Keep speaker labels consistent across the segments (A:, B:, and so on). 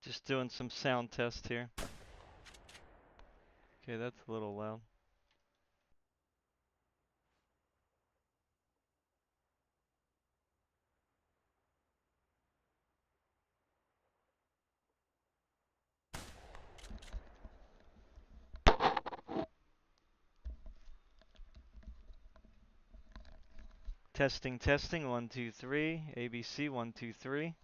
A: Just doing some sound test here. Okay, that's a little loud. Testing, testing, 1, 2, 3. ABC, 1, 2, 3.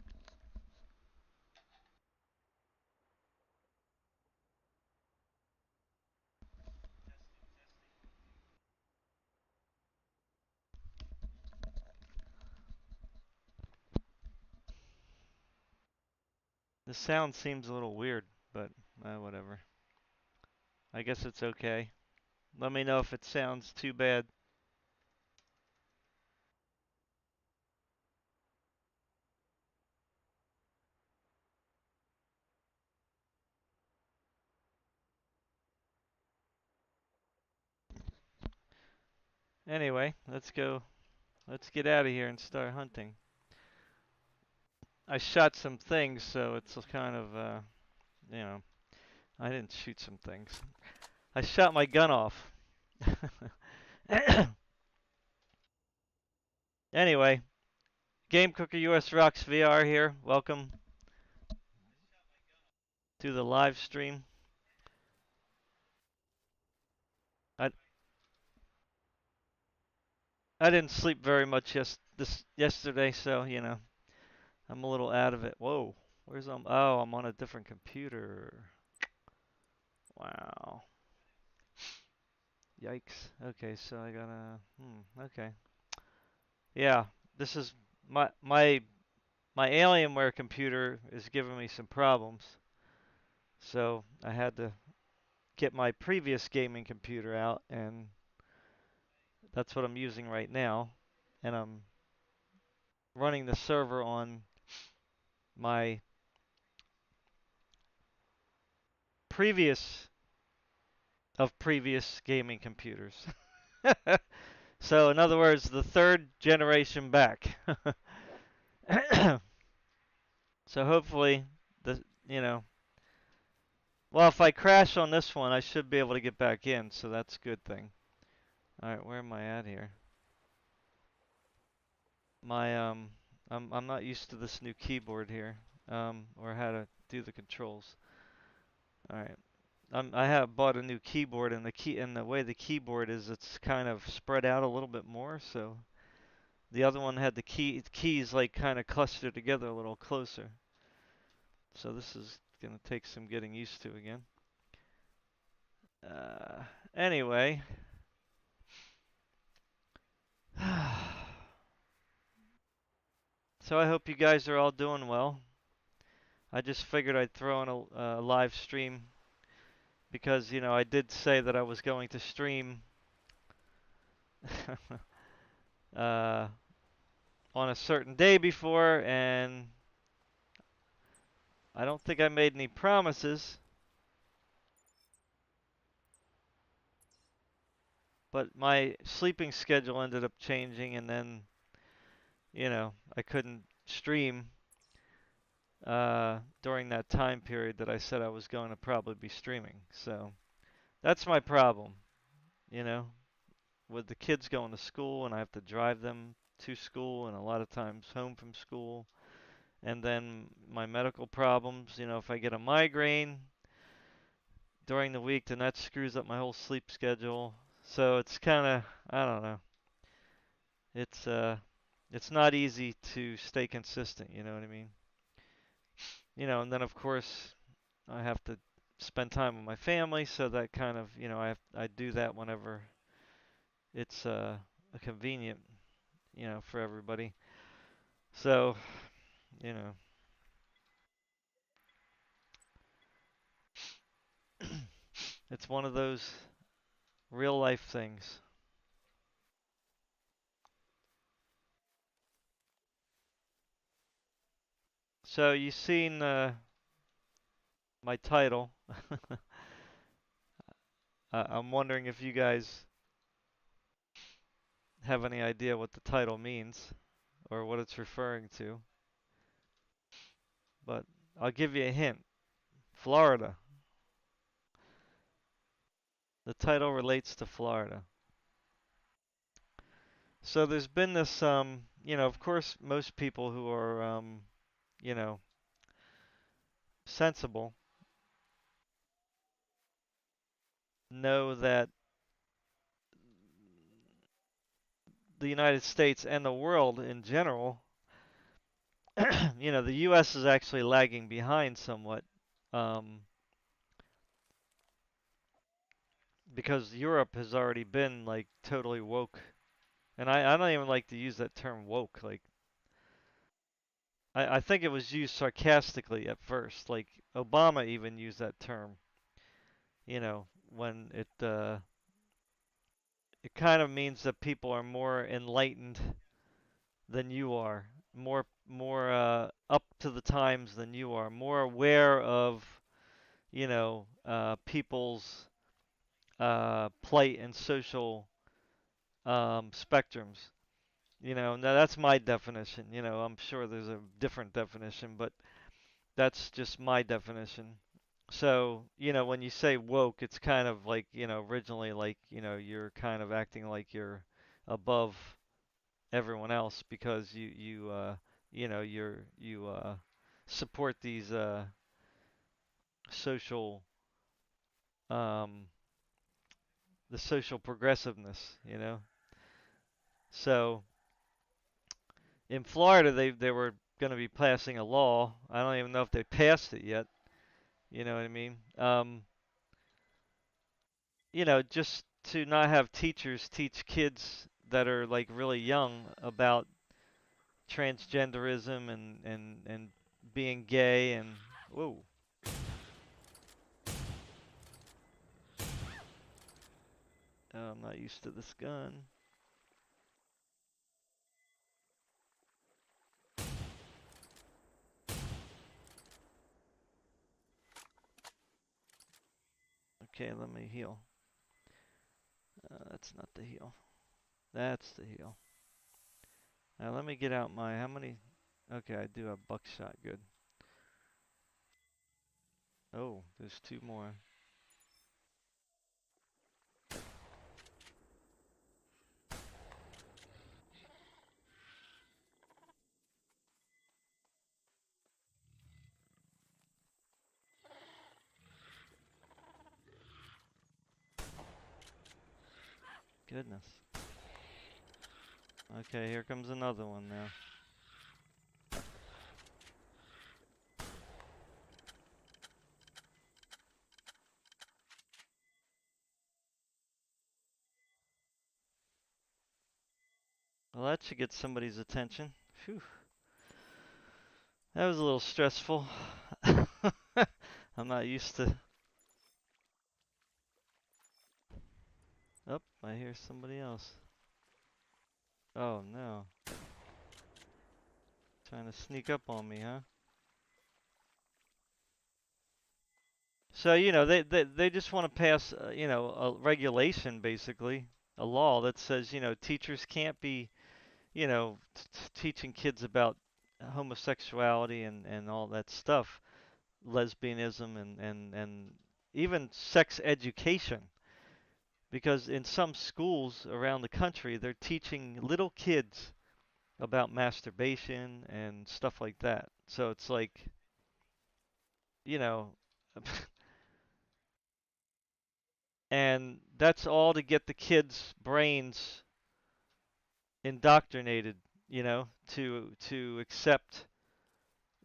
A: The sound seems a little weird, but whatever. I guess it's okay. Let me know if it sounds too bad. Anyway, let's go. Let's get out of here and start hunting. I shot some things, so it's kind of, you know, I didn't shoot some things. I shot my gun off. Anyway, Game Cooker US Rocks VR here. Welcome to the live stream. I didn't sleep very much yesterday, so you know I'm a little out of it. Whoa, where's Oh, I'm on a different computer. Wow. Yikes. Okay, so I gotta. Okay. Yeah, this is my Alienware computer is giving me some problems, so I had to get my previous gaming computer out, and that's what I'm using right now, and I'm running the server on my previous previous gaming computers. So in other words, the third generation back. So hopefully well, if I crash on this one, I should be able to get back in, so that's a good thing. All right, where am I at here? My I'm not used to this new keyboard here, or how to do the controls. All right. I have bought a new keyboard, and the way the keyboard is, it's kind of spread out a little bit more. So the other one had the keys like kind of clustered together a little closer. So this is gonna take some getting used to again. Anyway. So I hope you guys are all doing well. I just figured I'd throw in a live stream because, I did say that I was going to stream uh, on a certain day before, and I don't think I made any promises. But my sleeping schedule ended up changing, and then, I couldn't stream during that time period that I said I was going to probably be streaming. So that's my problem, with the kids going to school, and I have to drive them to school and a lot of times home from school. And then my medical problems, if I get a migraine during the week, then that screws up my whole sleep schedule. So it's kind of, I don't know. It's not easy to stay consistent, you know what I mean? And then of course I have to spend time with my family, so that kind of, I do that whenever it's convenient, for everybody. So, you know, it's one of those real life things. So you seen my title. I'm wondering if you guys have any idea what the title means or what it's referring to. But I'll give you a hint. Florida. The title relates to Florida. So there's been this, of course, most people who are, you know, sensible know that the United States and the world in general, the U.S. is actually lagging behind somewhat, um, because Europe has already been like totally woke. And I don't even like to use that term woke. Like, I think it was used sarcastically at first. Like, Obama even used that term, when it kind of means that people are more enlightened than you are, more up to the times than you are, more aware of, people's plight and social spectrums. Now that's my definition. I'm sure there's a different definition, but that's just my definition. So, when you say woke, it's kind of like, originally like, you're kind of acting like you're above everyone else because you support these social um the social progressiveness. So, in Florida they were going to be passing a law. I don't even know if they passed it yet. You know what I mean? Just to not have teachers teach kids that are like really young about transgenderism and being gay and whoa. Oh, I'm not used to this gun. Okay, let me heal. That's not the heal. That's the heal. Now let me get out my how many? Okay, I do have buckshot. Good. Oh, there's two more. Goodness. Okay, here comes another one now. Well, that should get somebody's attention. Phew. That was a little stressful. I'm not used to. Oh, I hear somebody else. Oh no. Trying to sneak up on me, huh? So, they just want to pass, a regulation, basically, a law that says, teachers can't be, teaching kids about homosexuality and all that stuff, lesbianism and even sex education. Because in some schools around the country, they're teaching little kids about masturbation and stuff like that. So it's like, you know, and that's all to get the kids' brains indoctrinated, to accept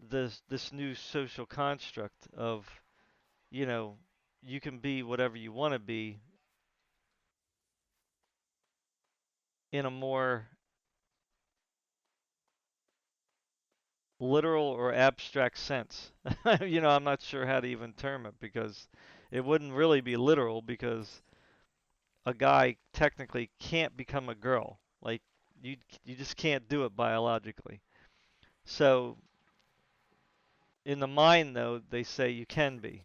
A: this new social construct of, you know, you can be whatever you want to be in a more literal or abstract sense. I'm not sure how to even term it because it wouldn't really be literal because a guy technically can't become a girl. Like you just can't do it biologically. So in the mind though, they say you can be.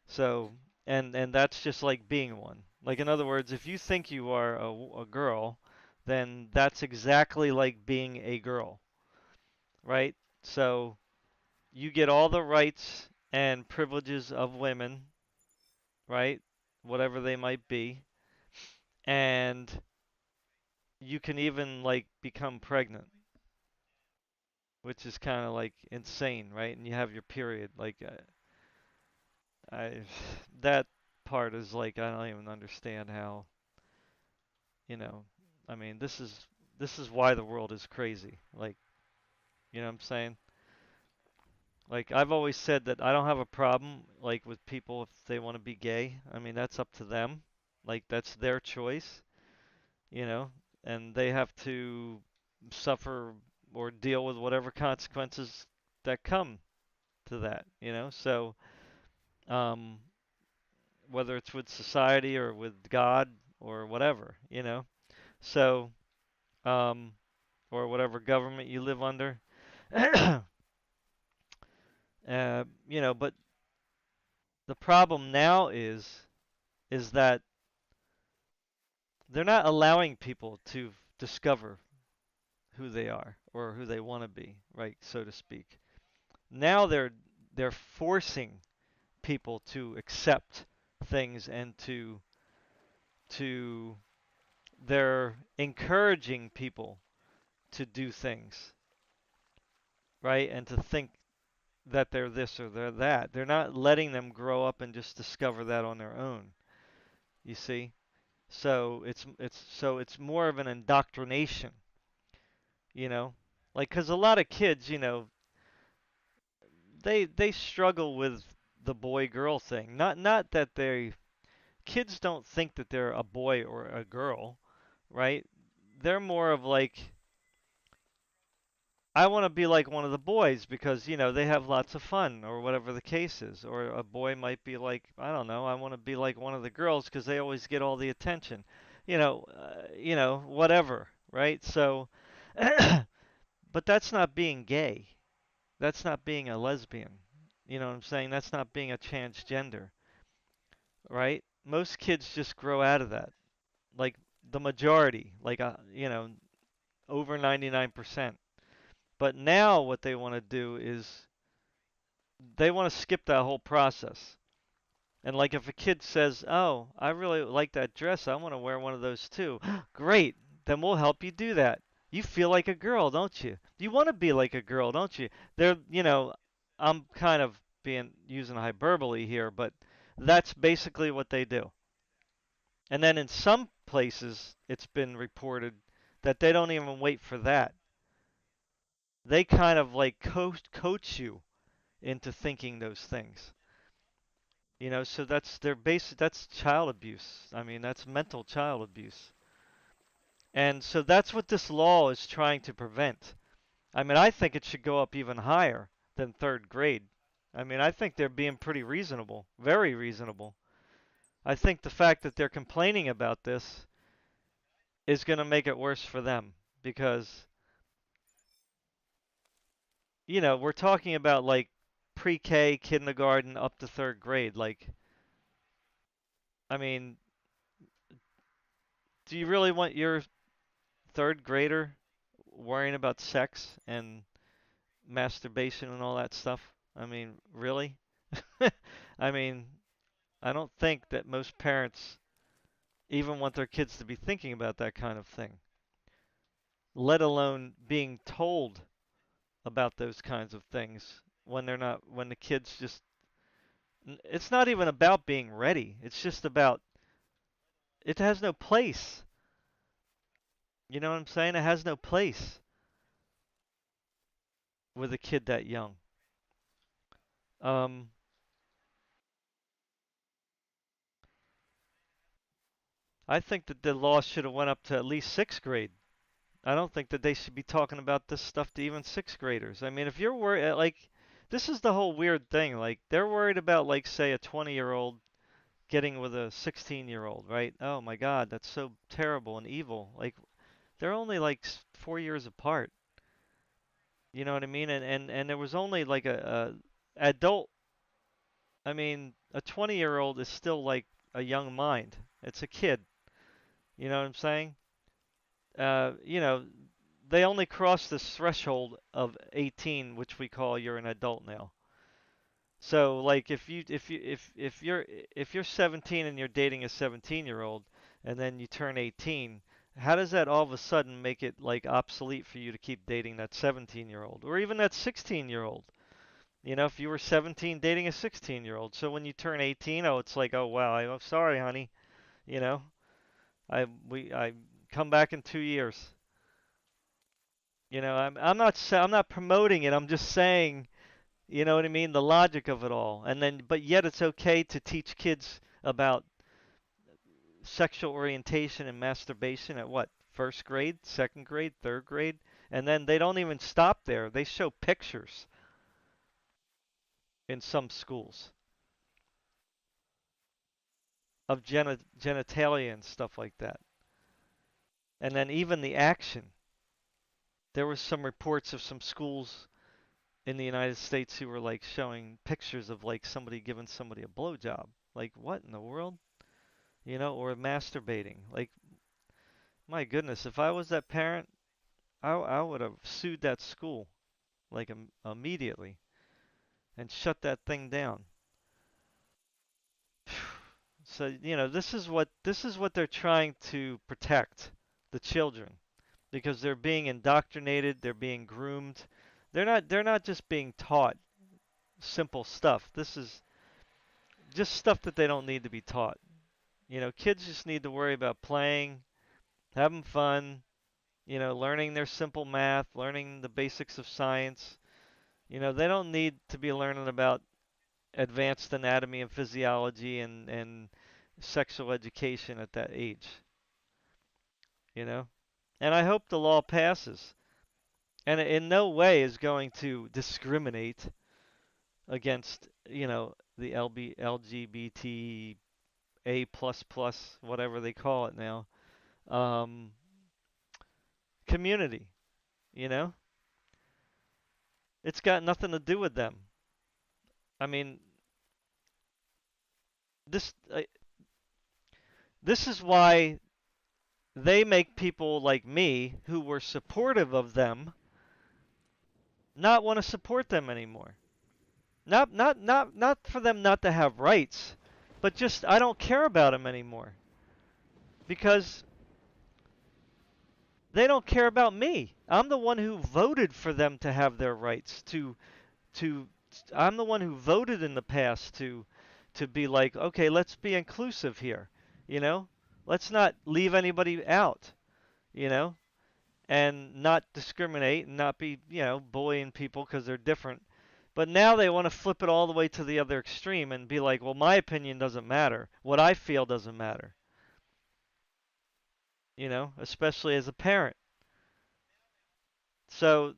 A: So and that's just like being one. Like in other words, if you think you are a girl, then that's exactly like being a girl, right? So you get all the rights and privileges of women, right? Whatever they might be. And you can even like become pregnant, which is kind of like insane, right? And you have your period. Like I that part is like I don't even understand how, you know, I mean, this is why the world is crazy. Like, you know what I'm saying? Like I've always said that I don't have a problem like with people if they want to be gay. I mean, that's up to them. Like that's their choice, you know, and they have to suffer or deal with whatever consequences that come to that, you know? So, um whether it's with society or with God or whatever, you know? So, um or whatever government you live under. But the problem now is that they're not allowing people to discover who they are or who they want to be, right, so to speak. Now they're forcing people to accept things and to they're encouraging people to do things, right? And to think that they're this or they're that. They're not letting them grow up and just discover that on their own. You see? So it's more of an indoctrination, you know? Like cuz a lot of kids, they struggle with the boy girl thing. Not that they kids don't think that they're a boy or a girl, right? They're more of like I want to be like one of the boys because, they have lots of fun or whatever the case is. Or a boy might be like, I don't know, I want to be like one of the girls because they always get all the attention. Whatever, right? So, but that's not being gay. That's not being a lesbian. You know what I'm saying? That's not being a transgender, right? Most kids just grow out of that. Like the majority, like over 99%. But now what they want to do is they want to skip that whole process. And like if a kid says, "Oh, I really like that dress. I want to wear one of those too." Great. Then we'll help you do that. You feel like a girl, don't you? You want to be like a girl, don't you? I'm kind of being using hyperbole here, but that's basically what they do. And then in some places, it's been reported that they don't even wait for that. They kind of like coach you into thinking those things. So that's child abuse. I mean, that's mental child abuse. And so that's what this law is trying to prevent. I mean, I think it should go up even higher than third grade. I mean, I think they're being pretty reasonable, very reasonable. I think the fact that they're complaining about this is going to make it worse for them because, we're talking about like pre-K, kindergarten up to third grade. Like, I mean, do you really want your third grader worrying about sex and masturbation and all that stuff? I mean, really? I mean, I don't think that most parents even want their kids to be thinking about that kind of thing, let alone being told about those kinds of things when they're not, when the kids just, it's not even about being ready. It's just about, it has no place. You know what I'm saying? It has no place with a kid that young. Um, I think that the law should have went up to at least sixth grade. I don't think that they should be talking about this stuff to even sixth graders. I mean, if you're worried, like, this is the whole weird thing. Like, they're worried about, like, say, a 20-year-old getting with a 16-year-old, right? Oh my God, that's so terrible and evil. Like, they're only like 4 years apart. You know what I mean? And there was only like a adult. I mean, a 20-year-old is still like a young mind. It's a kid. You know what I'm saying? Uh, you know, they only cross this threshold of 18, which we call you're an adult now. So like if you're 17 and you're dating a 17-year-old and then you turn 18, how does that all of a sudden make it like obsolete for you to keep dating that 17-year-old or even that 16-year-old? You know, if you were 17 dating a 16-year-old. So when you turn 18, oh, it's like, "Oh wow, I'm sorry, honey." You know, I come back in 2 years. You know, I'm not promoting it. I'm just saying, you know what I mean? The logic of it all. And then, but yet it's okay to teach kids about sexual orientation and masturbation at what? First grade, second grade, third grade? And then they don't even stop there. They show pictures in some schools of genitalia and stuff like that. And then even the action. There was some reports of some schools in the United States who were like showing pictures of like somebody giving somebody a blowjob. Like what in the world? You know, or masturbating. Like my goodness, if I was that parent, I would have sued that school like immediately and shut that thing down. So, you know, this is what they're trying to protect, the children, because they're being indoctrinated, they're being groomed. They're not just being taught simple stuff. This is just stuff that they don't need to be taught. You know, kids just need to worry about playing, having fun, you know, learning their simple math, learning the basics of science. You know, they don't need to be learning about advanced anatomy and physiology and sexual education at that age, you know? And I hope the law passes. And it in no way is going to discriminate against, you know, the LGBT A plus plus, whatever they call it now, um, community. You know, it's got nothing to do with them. I mean, this this is why they make people like me who were supportive of them not want to support them anymore. Not for them not to have rights, but just I don't care about them anymore because they don't care about me. I'm the one who voted for them to have their rights to I'm the one who voted in the past to be like, okay, let's be inclusive here, you know? Let's not leave anybody out, you know? And not discriminate and not be, you know, bullying people because they're different. But now they want to flip it all the way to the other extreme and be like, well, my opinion doesn't matter. What I feel doesn't matter, you know, especially as a parent. So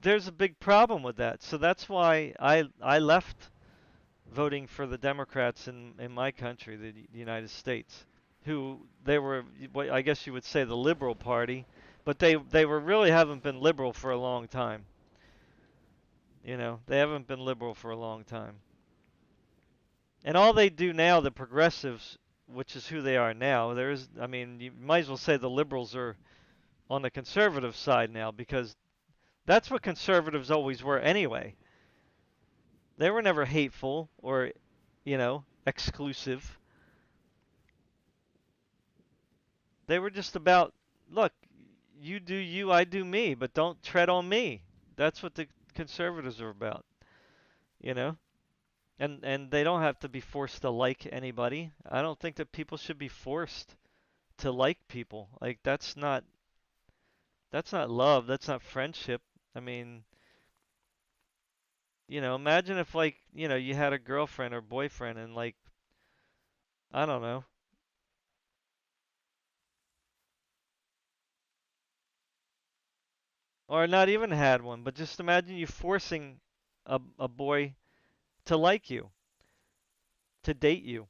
A: there's a big problem with that. So that's why I left voting for the Democrats in my country, the United States, who they were, what I guess you would say, the liberal party, but they were really haven't been liberal for a long time. You know, they haven't been liberal for a long time. And all they do now, the progressives, which is who they are now, there's, I mean, you might as well say the liberals are on the conservative side now because that's what conservatives always were anyway. They were never hateful or, you know, exclusive. They were just about, look, you do you, I do me, but don't tread on me. That's what the conservatives are about, you know? And they don't have to be forced to like anybody. I don't think that people should be forced to like people. Like that's not love, that's not friendship. I mean, you know, imagine if like, you know, you had a girlfriend or boyfriend and like I don't know, or not even had one, but just imagine you forcing a boy to like you, to date you,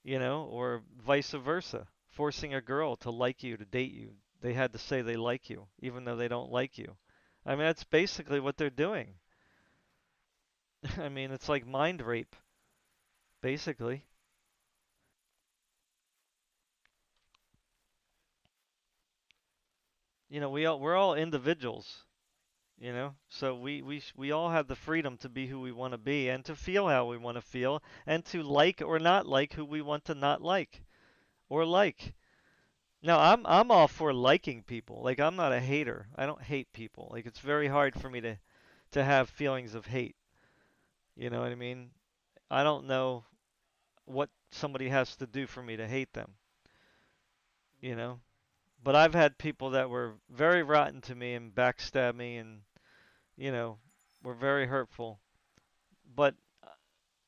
A: you know, or vice versa. Forcing a girl to like you, to date you. They had to say they like you, even though they don't like you. I mean, that's basically what they're doing. I mean, it's like mind rape, basically. You know, we're all individuals. You know, so we all have the freedom to be who we want to be and to feel how we want to feel and to like or not like who we want to not like or like. Now, I'm all for liking people. Like I'm not a hater. I don't hate people. Like it's very hard for me to have feelings of hate. You know what I mean? I don't know what somebody has to do for me to hate them, you know? But I've had people that were very rotten to me and backstabbed me and, you know, were very hurtful. But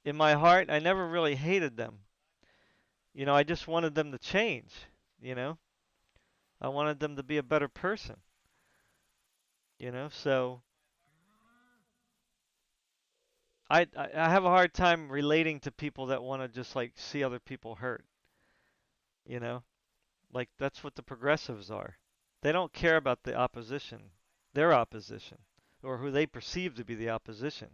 A: in my heart, I never really hated them. You know, I just wanted them to change, you know? I wanted them to be a better person, you know? So I have a hard time relating to people that want to just like see other people hurt, you know? Like that's what the progressives are. They don't care about the opposition, their opposition, or who they perceive to be the opposition.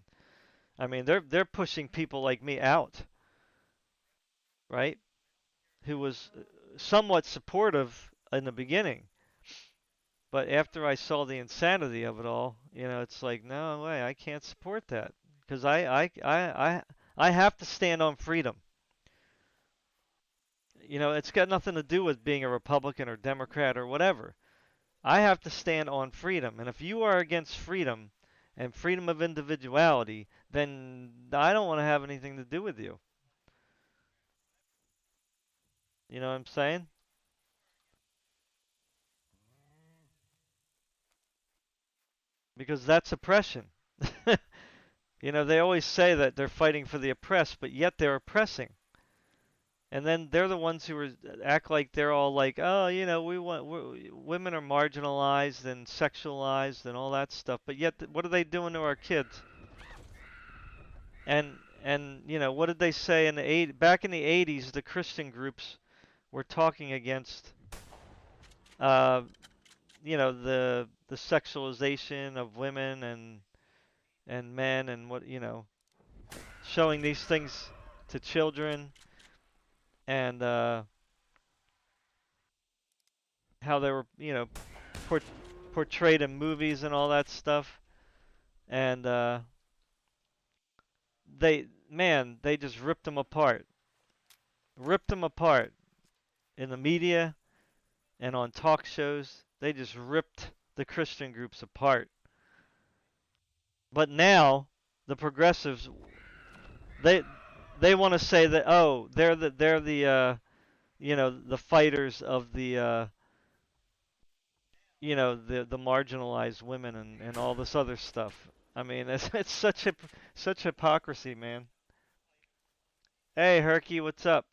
A: I mean, they're pushing people like me out, right? Who was somewhat supportive in the beginning, but after I saw the insanity of it all, you know, it's like no way, I can't support that because I have to stand on freedom. You know, it's got nothing to do with being a Republican or Democrat or whatever. I have to stand on freedom. And if you are against freedom and freedom of individuality, then I don't want to have anything to do with you. You know what I'm saying? Because that's oppression. You know, they always say that they're fighting for the oppressed, but yet they're oppressing. And then they're the ones who act like they're all like, oh, you know, women are marginalized and sexualized and all that stuff. But yet, what are they doing to our kids? And you know, what did they say in the back in the 80s? The Christian groups were talking against, uh, you know, the sexualization of women and men and what you know, showing these things to children and how they were, you know, port- portrayed in movies and all that stuff. And they just ripped them apart in the media and on talk shows. They just ripped the Christian groups apart. But now the progressives they they want to say that oh they're the you know the fighters of the you know the marginalized women and all this other stuff. I mean it's such hypocrisy, man. Hey Herky, what's up?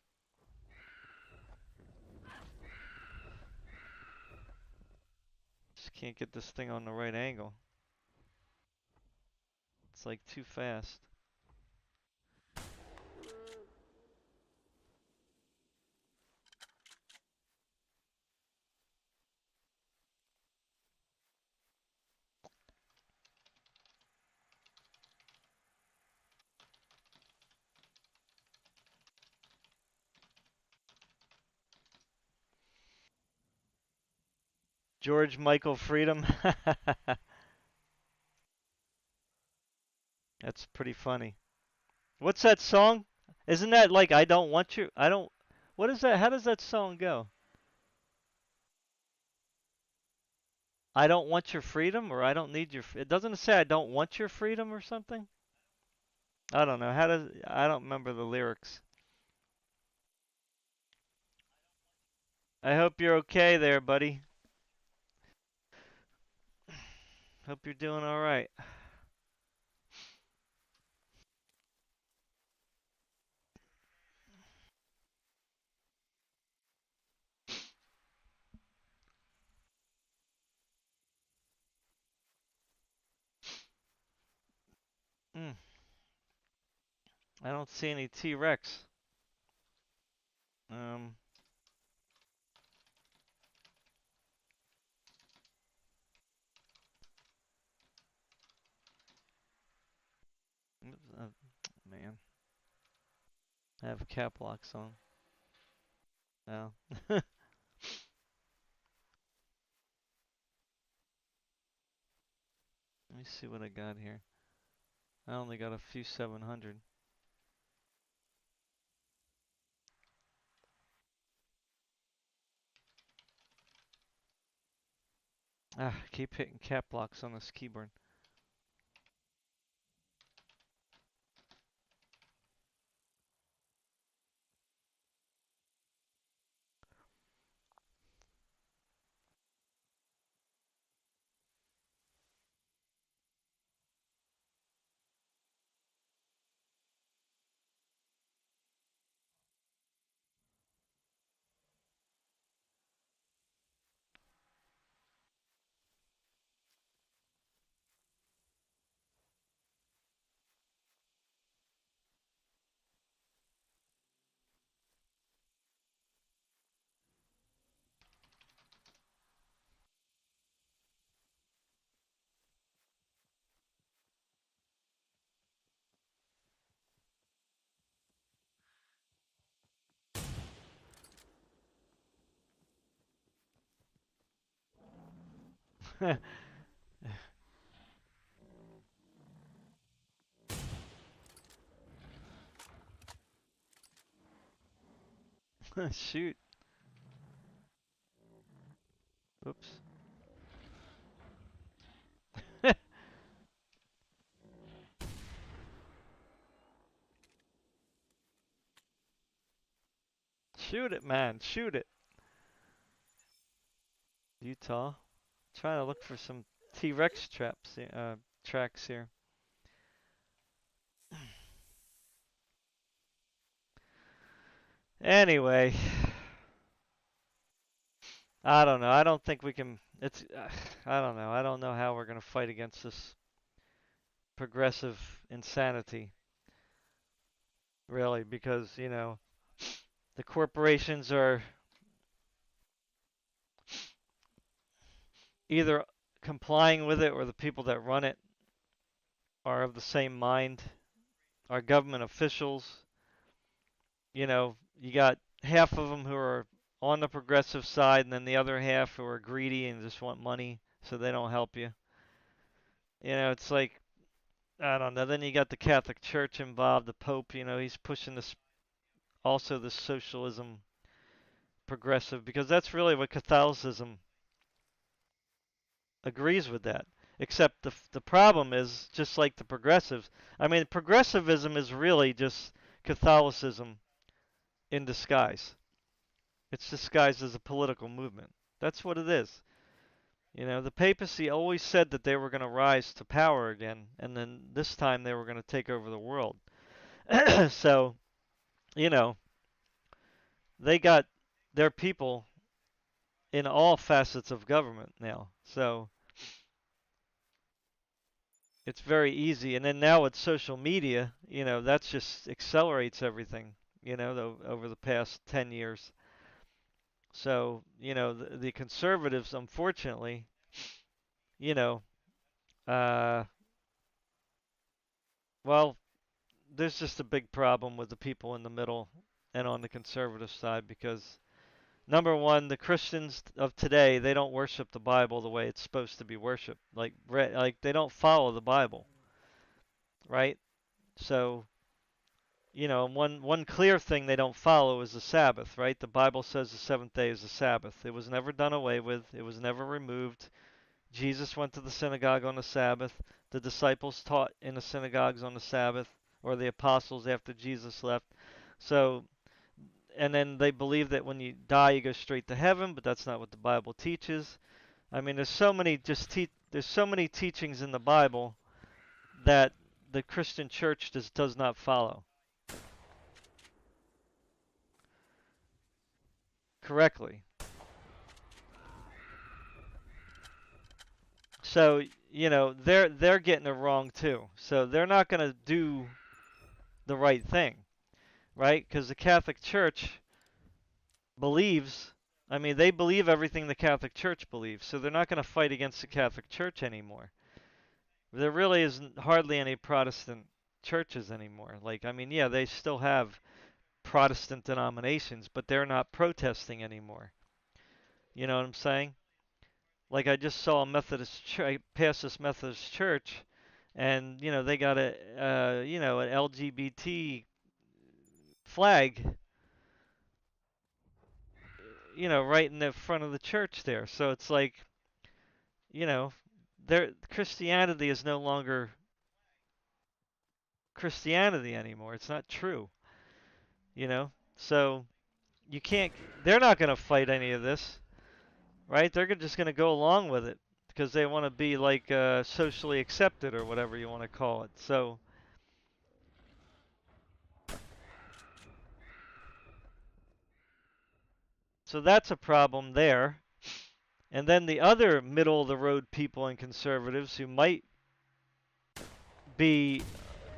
A: Just can't get this thing on the right angle. It's like too fast. George Michael Freedom. That's pretty funny. What's that song? Isn't that like I don't want you? I don't. What is that? How does that song go? I don't want your freedom, or I don't need your. It doesn't say I don't want your freedom or something. I don't know. How does? I don't remember the lyrics. I hope you're okay there, buddy. Hope you're doing all right. Mm, I don't see any T-Rex. Um, uh, man, I have cap locks on. No. Let me see what I got here. I only got a few 700. Ah, keep hitting cap locks on this keyboard. Shoot. Oops. Shoot it, man. Shoot it. Utah. Trying to look for some T-Rex tracks here. Anyway, I don't know. I don't think we can. I don't know. I don't know how we're gonna fight against this progressive insanity, really, because the corporations are either complying with it or the people that run it are of the same mind. Our government officials, you got half of them who are on the progressive side, and then the other half who are greedy and just want money, so they don't help you. It's like I don't know. Then you got the Catholic Church involved. The Pope, he's pushing this also this socialism progressive because that's really what Catholicism agrees with that. Except the problem is just like the progressives. I mean, progressivism is really just Catholicism in disguise. It's disguised as a political movement. That's what it is. The papacy always said that they were going to rise to power again, and then this time they were going to take over the world. So, you know, they got their people in all facets of government now. So it's very easy. And then now with social media, that's just accelerates everything, over the past 10 years. So, the conservatives, unfortunately, you know, uh, well, there's just a big problem with the people in the middle and on the conservative side because number one, the Christians of today, they don't worship the Bible the way it's supposed to be worshipped. Like they don't follow the Bible, right? So, one clear thing they don't follow is the Sabbath, right? The Bible says the seventh day is the Sabbath. It was never done away with. It was never removed. Jesus went to the synagogue on the Sabbath. The disciples taught in the synagogues on the Sabbath, or the apostles after Jesus left. So, and then they believe that when you die, you go straight to heaven, but that's not what the Bible teaches. I mean, there's so many teachings in the Bible that the Christian church just does not follow correctly. So, they're getting it wrong too. So they're not going to do the right thing, right? Because the Catholic Church believes, I mean, they believe everything the Catholic Church believes. So they're not going to fight against the Catholic Church anymore. There really isn't hardly any Protestant churches anymore. Like, I mean, yeah, they still have Protestant denominations, but they're not protesting anymore. You know what I'm saying? Like I just saw a Methodist church, past this Methodist church, and they got an LGBT flag, right in the front of the church there. So it's like, you know, Christianity is no longer Christianity anymore. It's not true, you know. So you can't. They're not going to fight any of this, right? They're just going to go along with it because they want to be like socially accepted or whatever you want to call it. So that's a problem there. And then the other middle of the road people and conservatives who might be,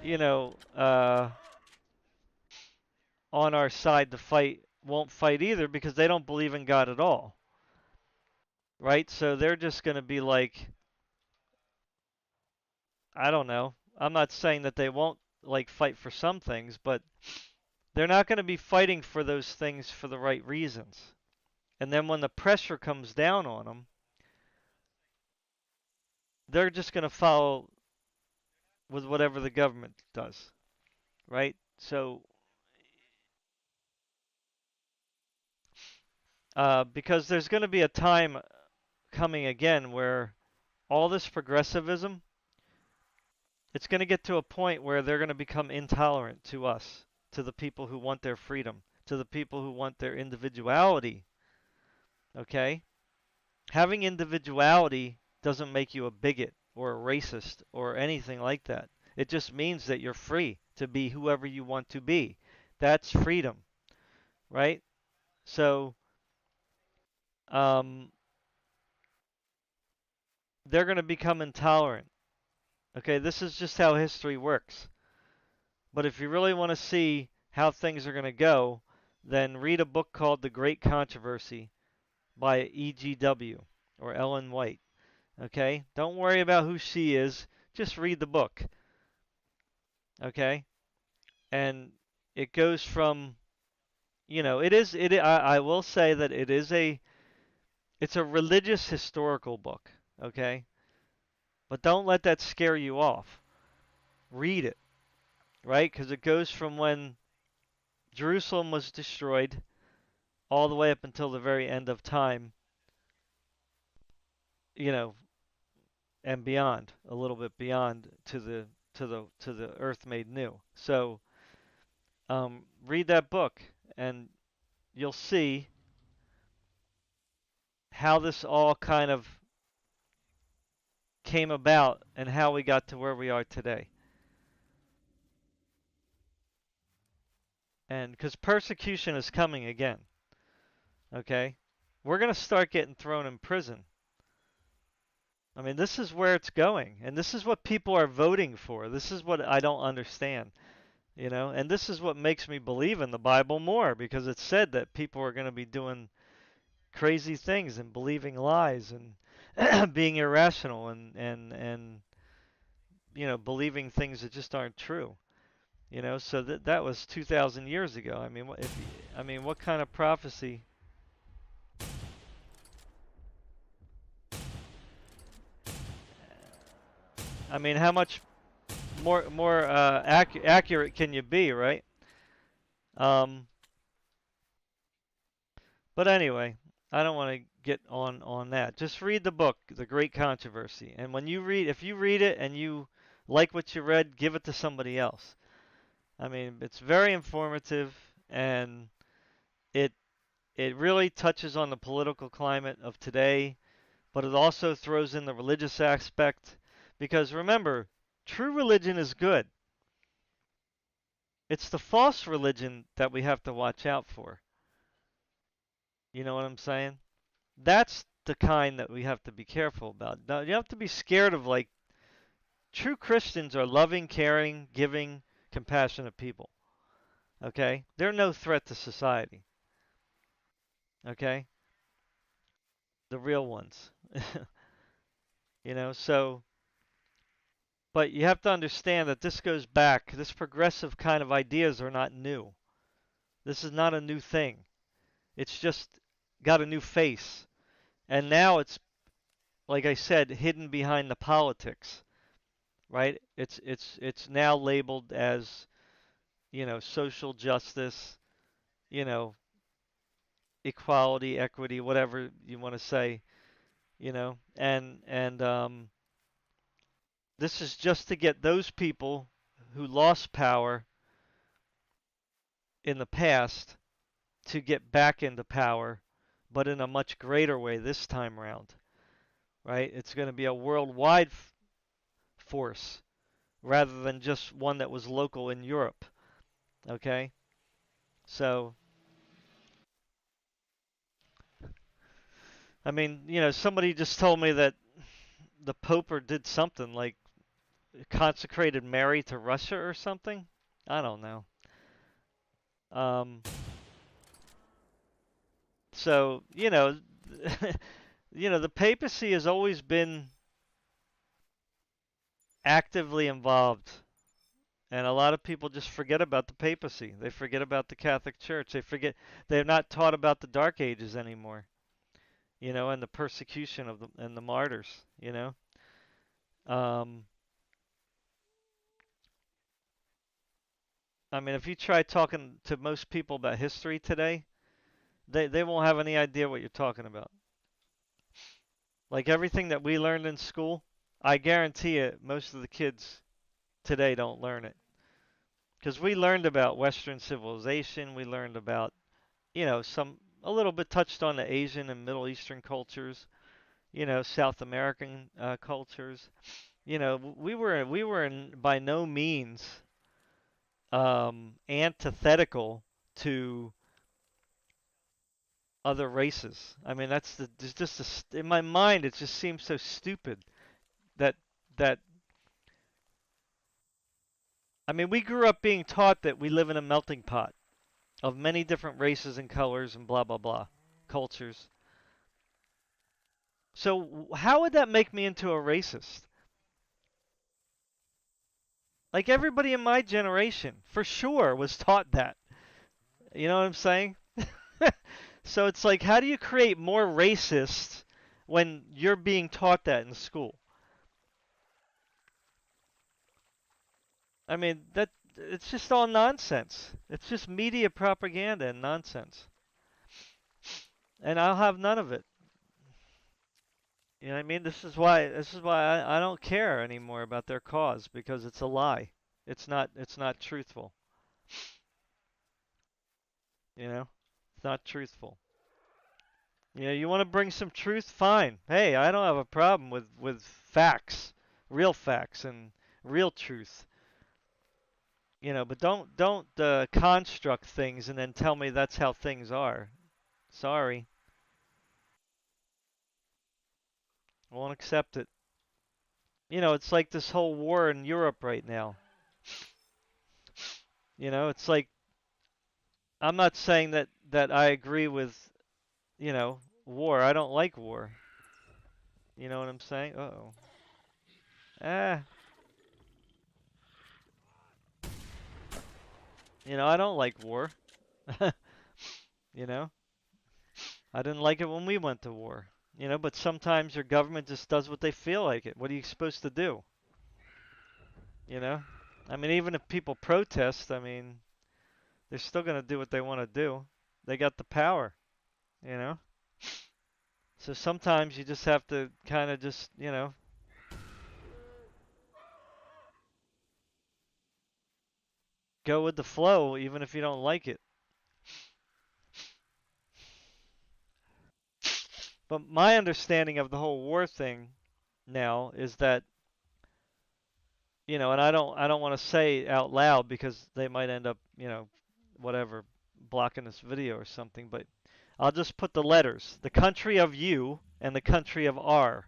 A: you know, on our side to fight won't fight either because they don't believe in God at all. Right? So they're just going to be like, I don't know. I'm not saying that they won't like fight for some things, but they're not going to be fighting for those things for the right reasons. And then when the pressure comes down on them, they're just going to follow with whatever the government does, right? So, because there's going to be a time coming again where all this progressivism, it's going to get to a point where they're going to become intolerant to us, to the people who want their freedom, to the people who want their individuality. Okay? Having individuality doesn't make you a bigot or a racist or anything like that. It just means that you're free to be whoever you want to be. That's freedom, right? So, um, they're going to become intolerant. Okay, this is just how history works. But if you really want to see how things are going to go, then read a book called The Great Controversy by E.G.W. or Ellen White. Okay? Don't worry about who she is. Just read the book. Okay? And it goes from, I will say that it's a religious historical book. Okay? But don't let that scare you off. Read it. Right? Because it goes from when Jerusalem was destroyed all the way up until the very end of time, you know, and beyond, a little bit beyond to the earth made new. So read that book, and you'll see how this all kind of came about and how we got to where we are today. And because persecution is coming again, okay? We're going to start getting thrown in prison. I mean, this is where it's going, and this is what people are voting for. This is what I don't understand, and this is what makes me believe in the Bible more because it said that people are going to be doing crazy things and believing lies and being irrational and believing things that just aren't true. So that was 2,000 years ago. I mean, what kind of prophecy? I mean, how much more accurate can you be, right? Um, but anyway, I don't want to get on that. Just read the book, The Great Controversy, and if you read it and you like what you read, give it to somebody else. I mean, it's very informative, and it it really touches on the political climate of today, but it also throws in the religious aspect. Because remember, true religion is good. It's the false religion that we have to watch out for. You know what I'm saying? That's the kind that we have to be careful about. Now, you have to be scared of, like, true Christians are loving, caring, giving, compassionate people. Okay? They're no threat to society. Okay? The real ones. So, but you have to understand that this progressive kind of ideas are not new. This is not a new thing. It's just got a new face. And now like I said, hidden behind the politics, right? It's now labeled as, social justice, you know, equality, equity, whatever you want to say, and this is just to get those people who lost power in the past to get back into power, but in a much greater way this time around, right? It's going to be a worldwide force rather than just one that was local in Europe, okay? So, I mean, somebody just told me that the Pope or did something like consecrated Mary to Russia or something. I don't know. Um, so, the papacy has always been actively involved. And a lot of people just forget about the papacy. They forget about the Catholic Church. They're not taught about the Dark Ages anymore, and the persecution of and the martyrs. Um, I mean, if you try talking to most people about history today, they won't have any idea what you're talking about. Like everything that we learned in school, I guarantee it, most of the kids today don't learn it. Because we learned about Western civilization, we learned about, a little bit touched on the Asian and Middle Eastern cultures, South American cultures. We were by no means antithetical to other races. I mean, there's just in my mind, it just seems so stupid that that I mean, we grew up being taught that we live in a melting pot of many different races and colors and blah blah blah cultures. So how would that make me into a racist? Like everybody in my generation, for sure, was taught that. You know what I'm saying? So it's like, how do you create more racists when you're being taught that in school? I mean, it's just all nonsense. It's just media propaganda and nonsense. And I'll have none of it. You know what I mean? This is why I don't care anymore about their cause because it's a lie. It's not truthful. You know? It's not truthful. You want to bring some truth? Fine. Hey, I don't have a problem with facts, real facts and real truth. But don't construct things and then tell me that's how things are. Sorry, I won't accept it. It's like this whole war in Europe right now. It's like I'm not saying that I agree with, war. I don't like war. You know what I'm saying? Uh-oh. Ah, I don't like war. You know? I didn't like it when we went to war. But sometimes your government just does what they feel like it. What are you supposed to do? You know? I mean, even if people protest, I mean, they're still going to do what they want to do. They got the power, you know? So sometimes you just have to kind of just, go with the flow even if you don't like it. But my understanding of the whole war thing now is that, and I don't want to say out loud because they might end up, whatever, blocking this video or something, but I'll just put the letters, the country of U and the country of R.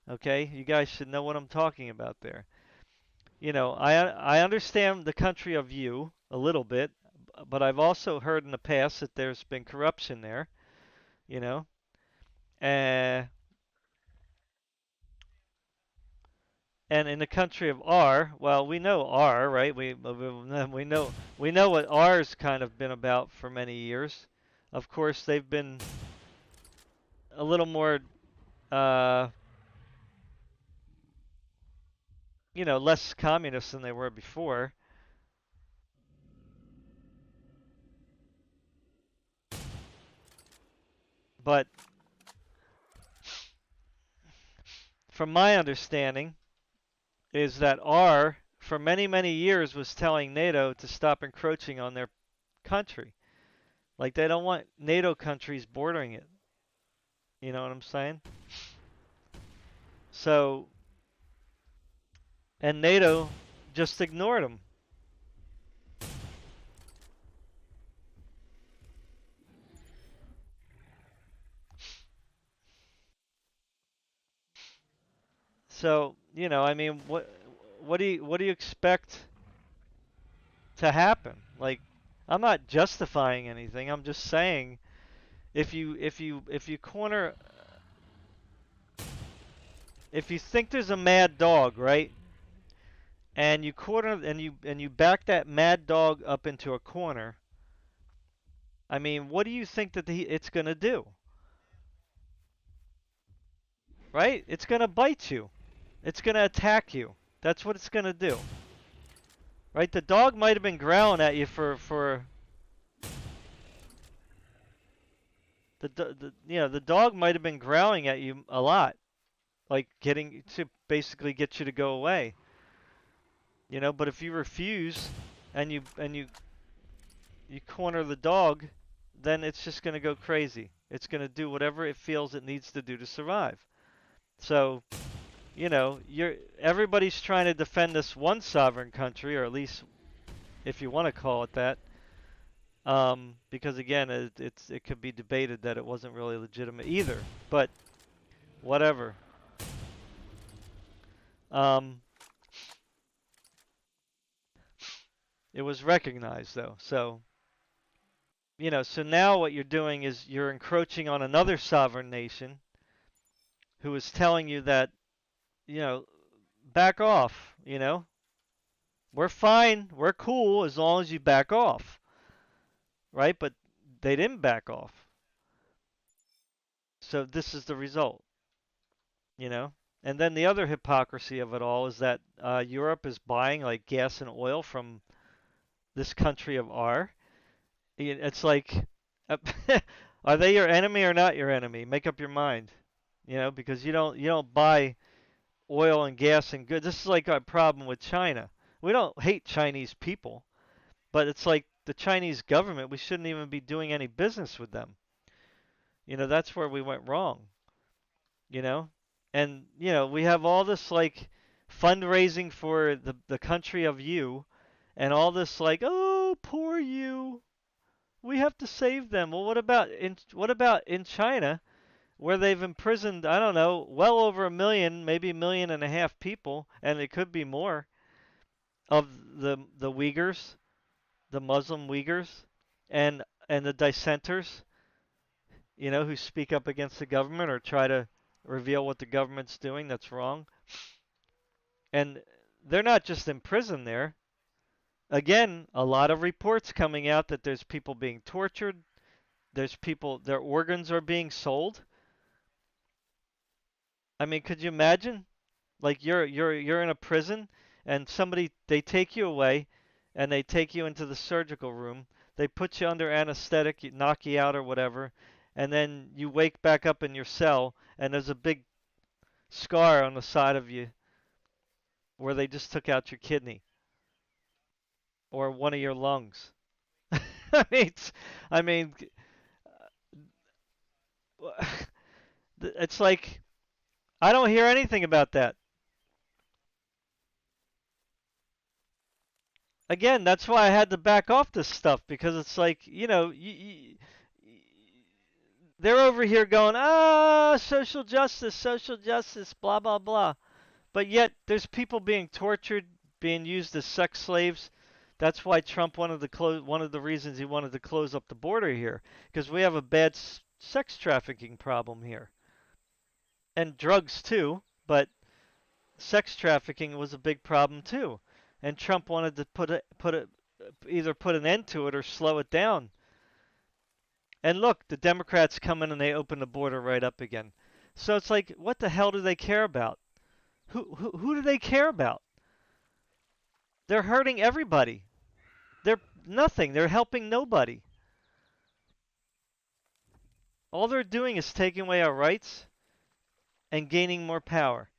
A: Okay? You guys should know what I'm talking about there. I understand the country of U a little bit, but I've also heard in the past that there's been corruption there, you know. Uh, and in the country of R, well, we know R, right? We know what R's kind of been about for many years. Of course, they've been a little more uh, less communist than they were before. But from my understanding, is that R, for many, many years, was telling NATO to stop encroaching on their country. Like, they don't want NATO countries bordering it. You know what I'm saying? So, and NATO just ignored them. So, I mean, what do you expect to happen? Like, I'm not justifying anything. I'm just saying if you corner, if you think there's a mad dog, right? And you corner and you back that mad dog up into a corner. I mean, what do you think that it's going to do? Right? It's going to bite you. It's going to attack you. That's what it's going to do. Right? The dog might have been growling at you for the dog might have been growling at you a lot, like getting to basically get you to go away. But if you refuse and you corner the dog, then it's just going to go crazy. It's going to do whatever it feels it needs to do to survive. So, everybody's trying to defend this one sovereign country, or at least if you want to call it that. Because again, it could be debated that it wasn't really legitimate either. But whatever. It was recognized though. So, so now what you're doing is you're encroaching on another sovereign nation who is telling you that, back off, We're fine, we're cool as long as you back off. Right? But they didn't back off. So this is the result, And then the other hypocrisy of it all is that Europe is buying like gas and oil from this country of R. It's like, are they your enemy or not your enemy? Make up your mind, because you don't buy oil and gas and goods. This is like our problem with China. We don't hate Chinese people, but it's like the Chinese government. We shouldn't even be doing any business with them. That's where we went wrong. You know, and we have all this like fundraising for the country of you, and all this like, oh, poor you. We have to save them. Well, what about in China, where they've imprisoned, I don't know, well over 1 million, maybe 1.5 million people, and it could be more, of the Uyghurs, the Muslim Uyghurs, and the dissenters, who speak up against the government or try to reveal what the government's doing that's wrong. And they're not just in prison there. Again, a lot of reports coming out that there's people being tortured. There's people, their organs are being sold. I mean, could you imagine? Like you're in a prison and they take you away and they take you into the surgical room. They put you under anesthetic, knock you out or whatever, and then you wake back up in your cell and there's a big scar on the side of you where they just took out your kidney or one of your lungs. I mean, it's like I don't hear anything about that. Again, that's why I had to back off this stuff because it's like, they're over here going, social justice, blah, blah, blah. But yet there's people being tortured, being used as sex slaves. That's why Trump wanted to close, one of the reasons he wanted to close up the border here, because we have a bad sex trafficking problem here. And drugs too, but sex trafficking was a big problem too. And Trump wanted to either put an end to it or slow it down. And look, the Democrats come in and they open the border right up again. So it's like, what the hell do they care about? Who do they care about? They're hurting everybody. They're nothing. They're helping nobody. All they're doing is taking away our rights and gaining more power.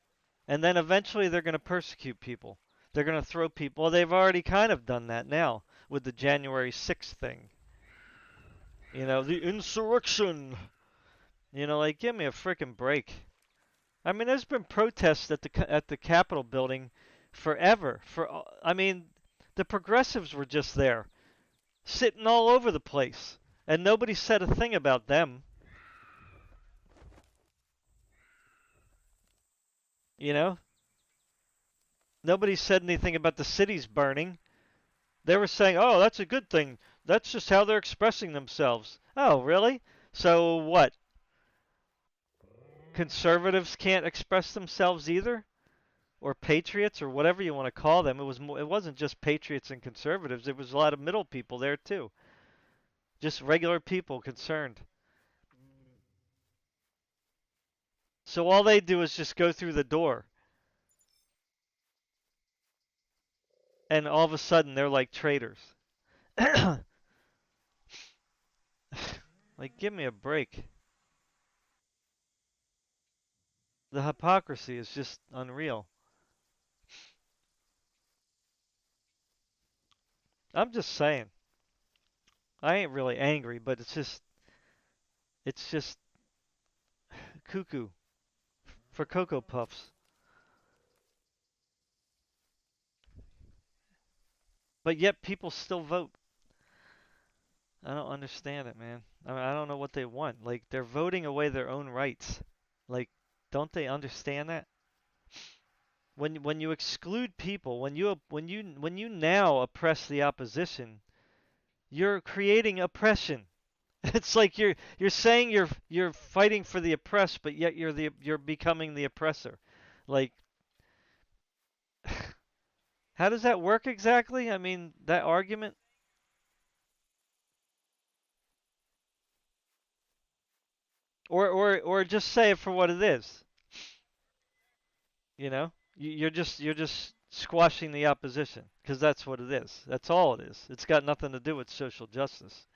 A: And then eventually they're going to persecute people. They're going to throw people. Well, they've already kind of done that now with the January 6th thing. You know, the insurrection. You know, like, give me a freaking break. I mean, there's been protests at the Capitol building forever. I mean, the progressives were just there, sitting all over the place, and nobody said a thing about them. You know, nobody said anything about the cities burning. They were saying, "Oh, that's a good thing. That's just how they're expressing themselves." Oh, really? So what? Conservatives can't express themselves either? Or patriots or whatever you want to call them. It wasn't just patriots and conservatives. There was a lot of middle people there too. Just regular people concerned. So all they do is just go through the door. And all of a sudden they're like traitors. Like, give me a break. The hypocrisy is just unreal. I'm just saying. I ain't really angry, but it's just cuckoo for Cocoa Puffs. But yet people still vote. I don't understand it, man. I mean, I don't know what they want. Like, they're voting away their own rights. Like, don't they understand that? When you exclude people, when you now oppress the opposition, you're creating oppression. It's like you're saying you're fighting for the oppressed, but yet you're becoming the oppressor. Like, how does that work exactly? I mean, that argument, or just say it for what it is. You know, you're just squashing the opposition because that's what it is. That's all it is. It's got nothing to do with social justice.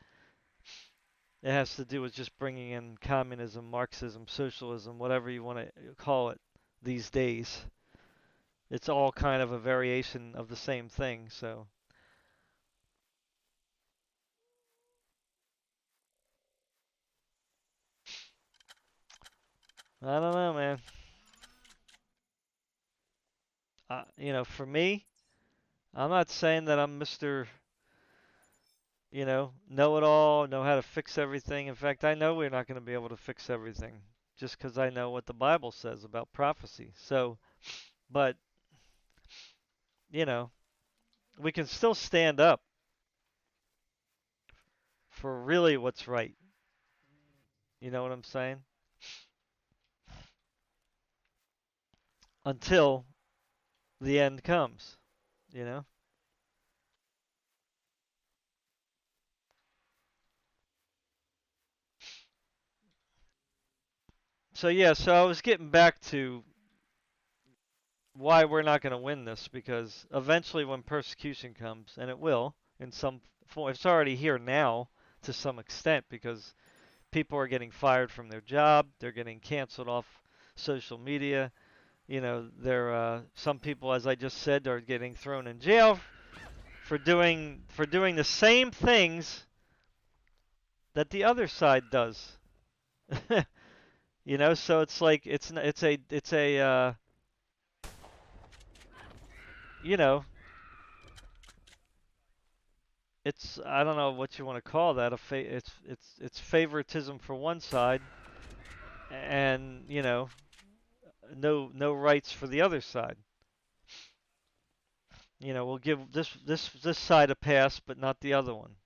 A: It has to do with just bringing in communism, Marxism, socialism, whatever you want to call it these days. It's all kind of a variation of the same thing. So I don't know, man. For me, I'm not saying that I'm Mr. Know it all, know how to fix everything. In fact, I know we're not going to be able to fix everything just because I know what the Bible says about prophecy. So, but, you know, we can still stand up for really what's right. You know what I'm saying? Until the end comes, you know? So, yeah, so I was getting back to why we're not going to win this because eventually when persecution comes, and it will in some form, it's already here now to some extent because people are getting fired from their job, they're getting canceled off social media. They're some people, as I just said, are getting thrown in jail for doing the same things that the other side does. So it's like it's a you know, it's I don't know what you want to call that. It's favoritism for one side, and no rights for the other side. We'll give this side a pass, but not the other one.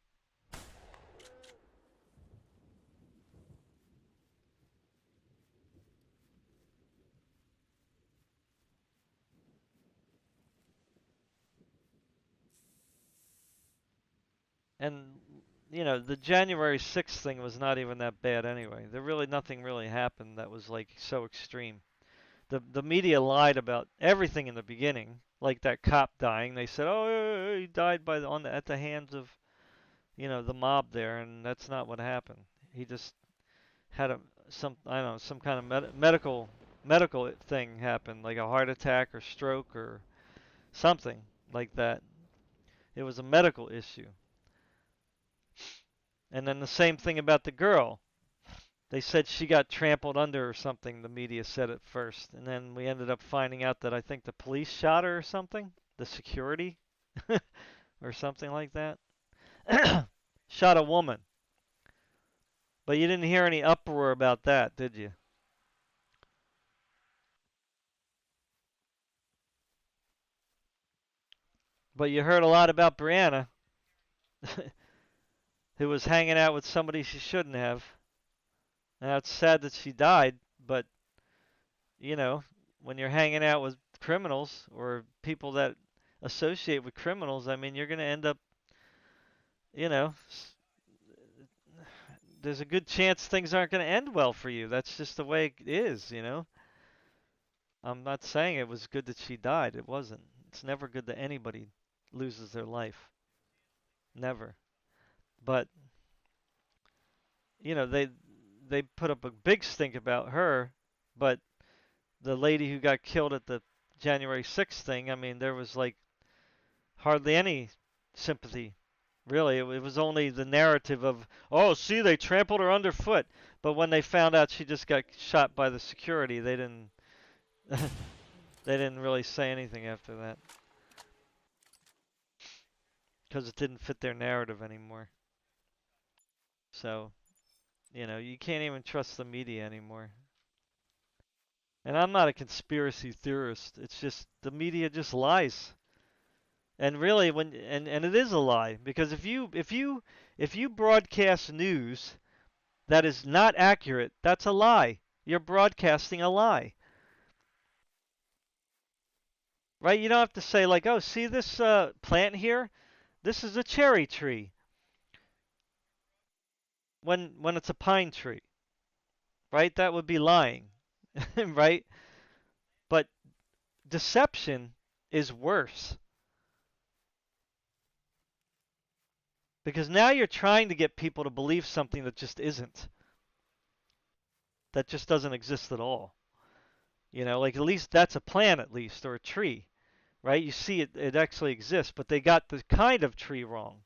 A: And the January 6th thing was not even that bad anyway. Nothing really happened that was like so extreme. The media lied about everything in the beginning, like that cop dying. They said, "Oh, he died at the hands of the mob there," and that's not what happened. He just had some I don't know some kind of medical thing happen, like a heart attack or stroke or something like that. It was a medical issue. And then the same thing about the girl. They said she got trampled under or something, the media said at first. And then we ended up finding out that I think the police shot her or something, the security, or something like that. Shot a woman. But you didn't hear any uproar about that, did you? But you heard a lot about Brianna, who was hanging out with somebody she shouldn't have. Now it's sad that she died, but you know, when you're hanging out with criminals or people that associate with criminals, I mean, you're going to end up, you know, there's a good chance things aren't going to end well for you. That's just the way it is. I'm not saying it was good that she died. It wasn't. It's never good that anybody loses their life. Never. But, they put up a big stink about her, but the lady who got killed at the January 6th thing, I mean, there was like hardly any sympathy. Really, it was only the narrative of, oh, see, they trampled her underfoot. But when they found out she just got shot by the security, they didn't they didn't really say anything after that because it didn't fit their narrative anymore. So, you can't even trust the media anymore. And I'm not a conspiracy theorist. It's just the media just lies. And really, and it is a lie, because if you broadcast news that is not accurate, that's a lie. You're broadcasting a lie, right? You don't have to say like, oh, see this plant here? This is a cherry tree, when it's a pine tree, right? That would be lying, right? But deception is worse, because now you're trying to get people to believe something that just isn't, that just doesn't exist at all. Like at least that's a plant, at least, or a tree, right? You see it actually exists, but they got the kind of tree wrong.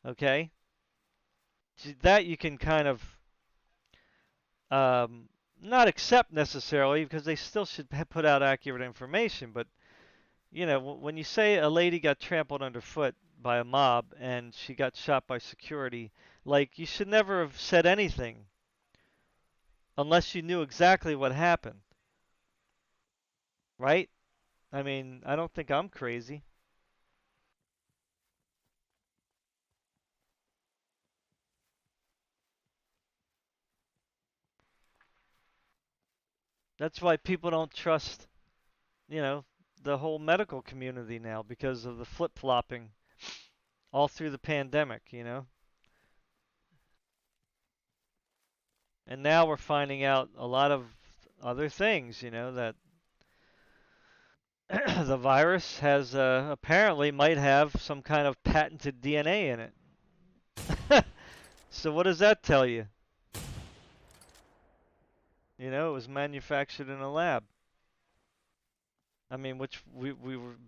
A: Okay? That you can kind of not accept necessarily, because they still should put out accurate information, but when you say a lady got trampled underfoot by a mob and she got shot by security, like, you should never have said anything unless you knew exactly what happened, right? I mean, I don't think I'm crazy. That's why people don't trust, you know, the whole medical community now, because of the flip-flopping all through the pandemic. And now we're finding out a lot of other things, that the virus has apparently might have some kind of patented DNA in it. So what does that tell you? It was manufactured in a lab. I mean, which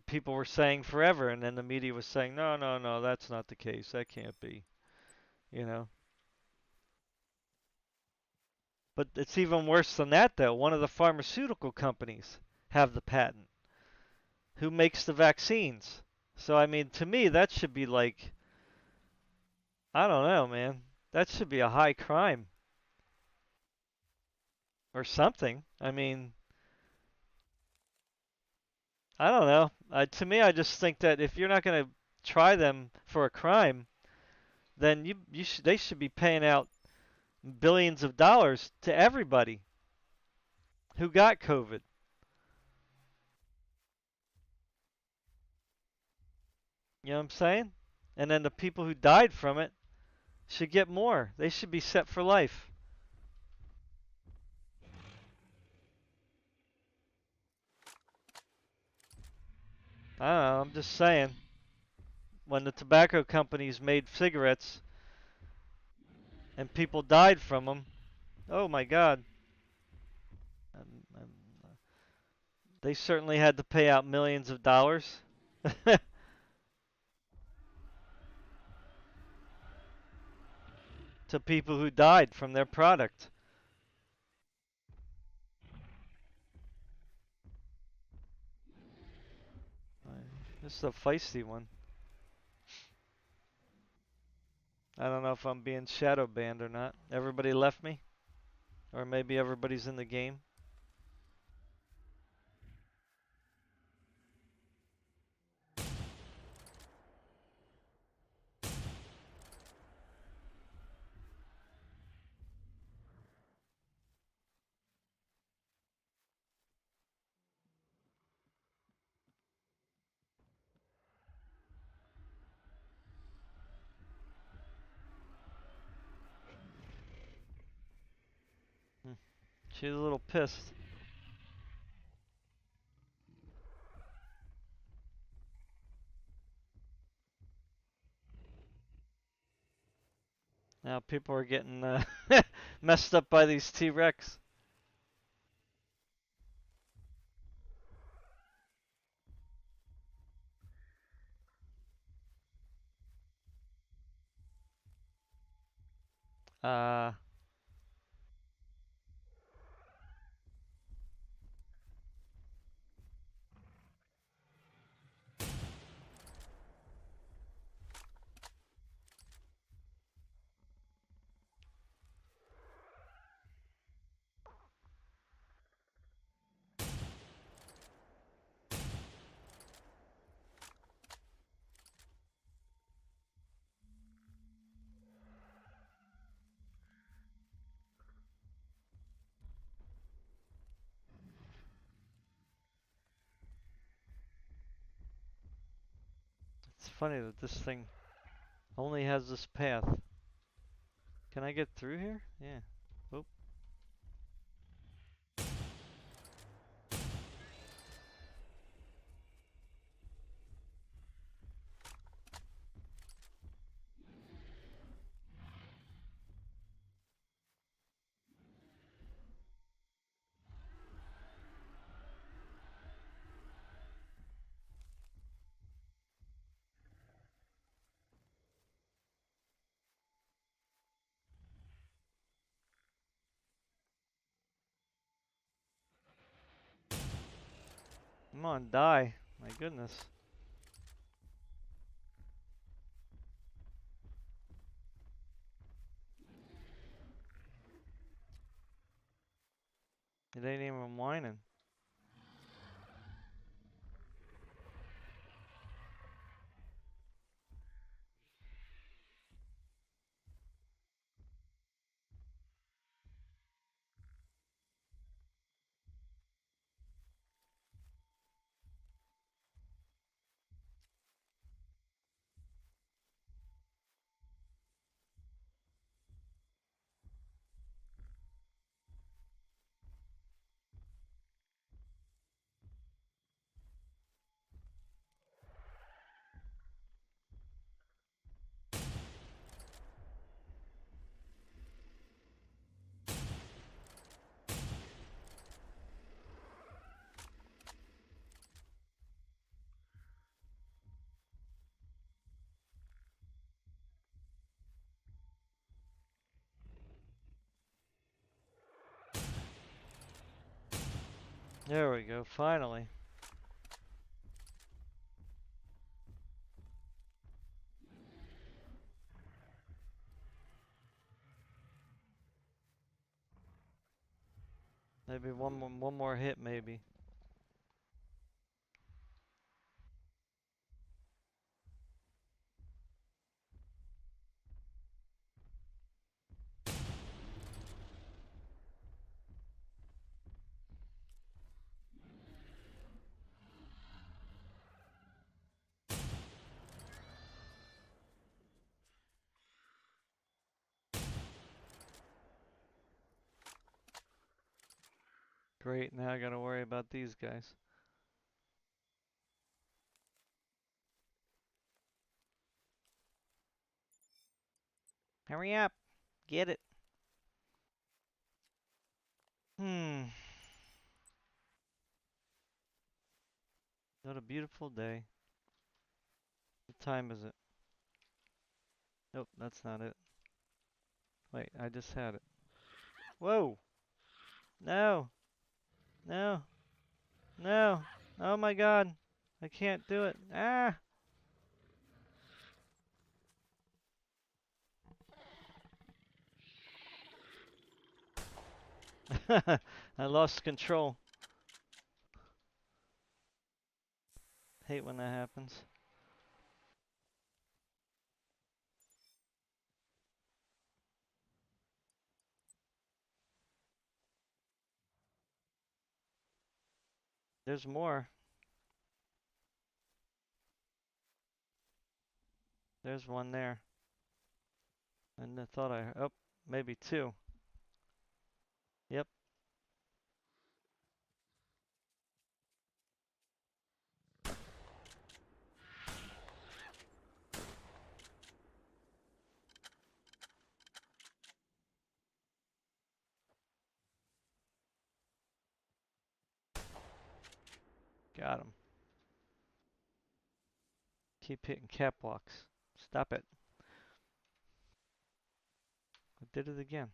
A: people were saying forever, and then the media was saying, no, no, no, that's not the case. That can't be. You know. But it's even worse than that, though. One of the pharmaceutical companies have the patent. Who makes the vaccines? So I mean, to me, that should be like, I don't know, man. That should be a high crime or something. I mean, I don't know. To me, I just think that if you're not going to try them for a crime, then they should be paying out billions of dollars to everybody who got COVID. You know what I'm saying? And then the people who died from it should get more. They should be set for life. I don't know, I'm just saying. When the tobacco companies made cigarettes and people died from them, oh my God. Um, they certainly had to pay out millions of dollars to people who died from their product. This is a feisty one. I don't know if I'm being shadow banned or not. Everybody left me? Or maybe everybody's in the game? Hmm. She's a little pissed. Now people are getting messed up by these T-Rex. Uh, it's funny that this thing only has this path. Can I get through here? Yeah. Oop. Come on, die. My goodness. It ain't even whining. There we go, finally. Maybe one more hit, maybe. Great, now I gotta worry about these guys. Hurry up. Get it. What a beautiful day. What time is it? Nope, that's not it. Wait, I just had it. Whoa! No! No! No! Oh my god! I can't do it. Ah! I lost control. Hate when that happens. There's more. There's one there. And I thought oh, maybe two. Yep. Got him. Keep hitting cap blocks. Stop it. I did it again.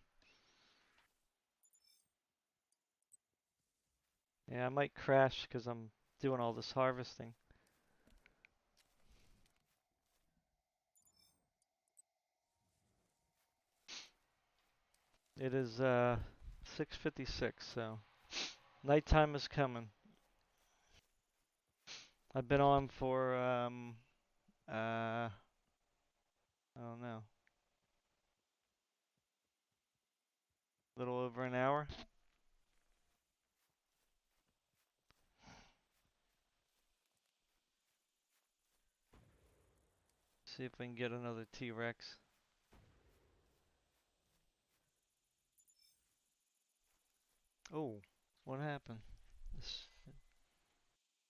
A: Yeah, I might crash because I'm doing all this harvesting. It is 6:56, so nighttime is coming. I've been on for I don't know, a little over an hour. See if we can get another T-Rex. Oh, what happened?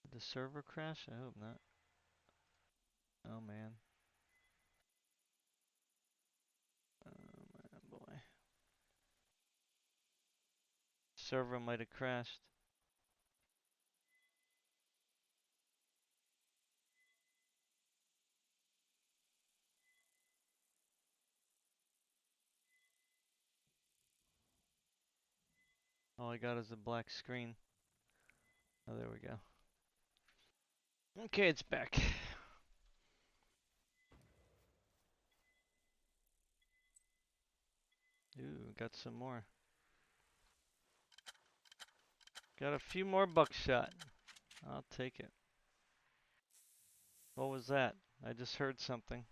A: Did the server crash? I hope not. Oh man. Oh man, boy. Server might have crashed. All I got is a black screen. Oh, there we go. Okay, it's back. Ooh, got some more. Got a few more buckshot. I'll take it. What was that? I just heard something.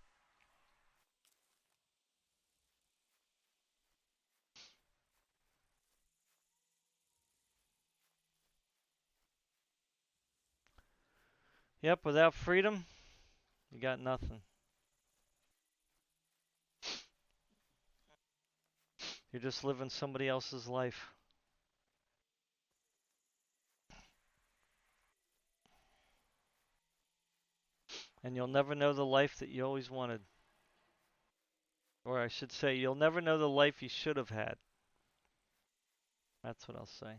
A: Yep, without freedom, you got nothing. You're just living somebody else's life. And you'll never know the life that you always wanted. Or I should say, you'll never know the life you should have had. That's what I'll say.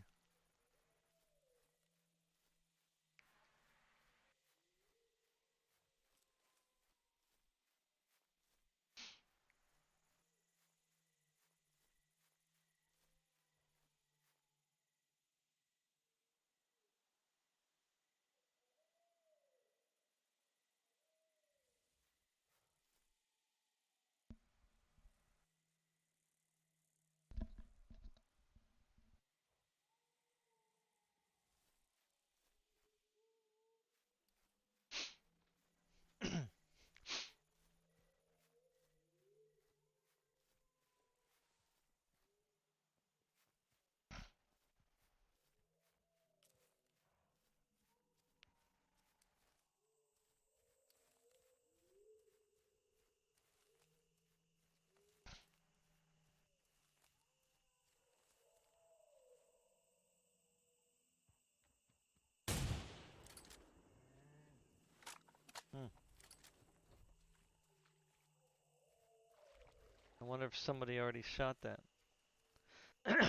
A: wonder if somebody already shot that.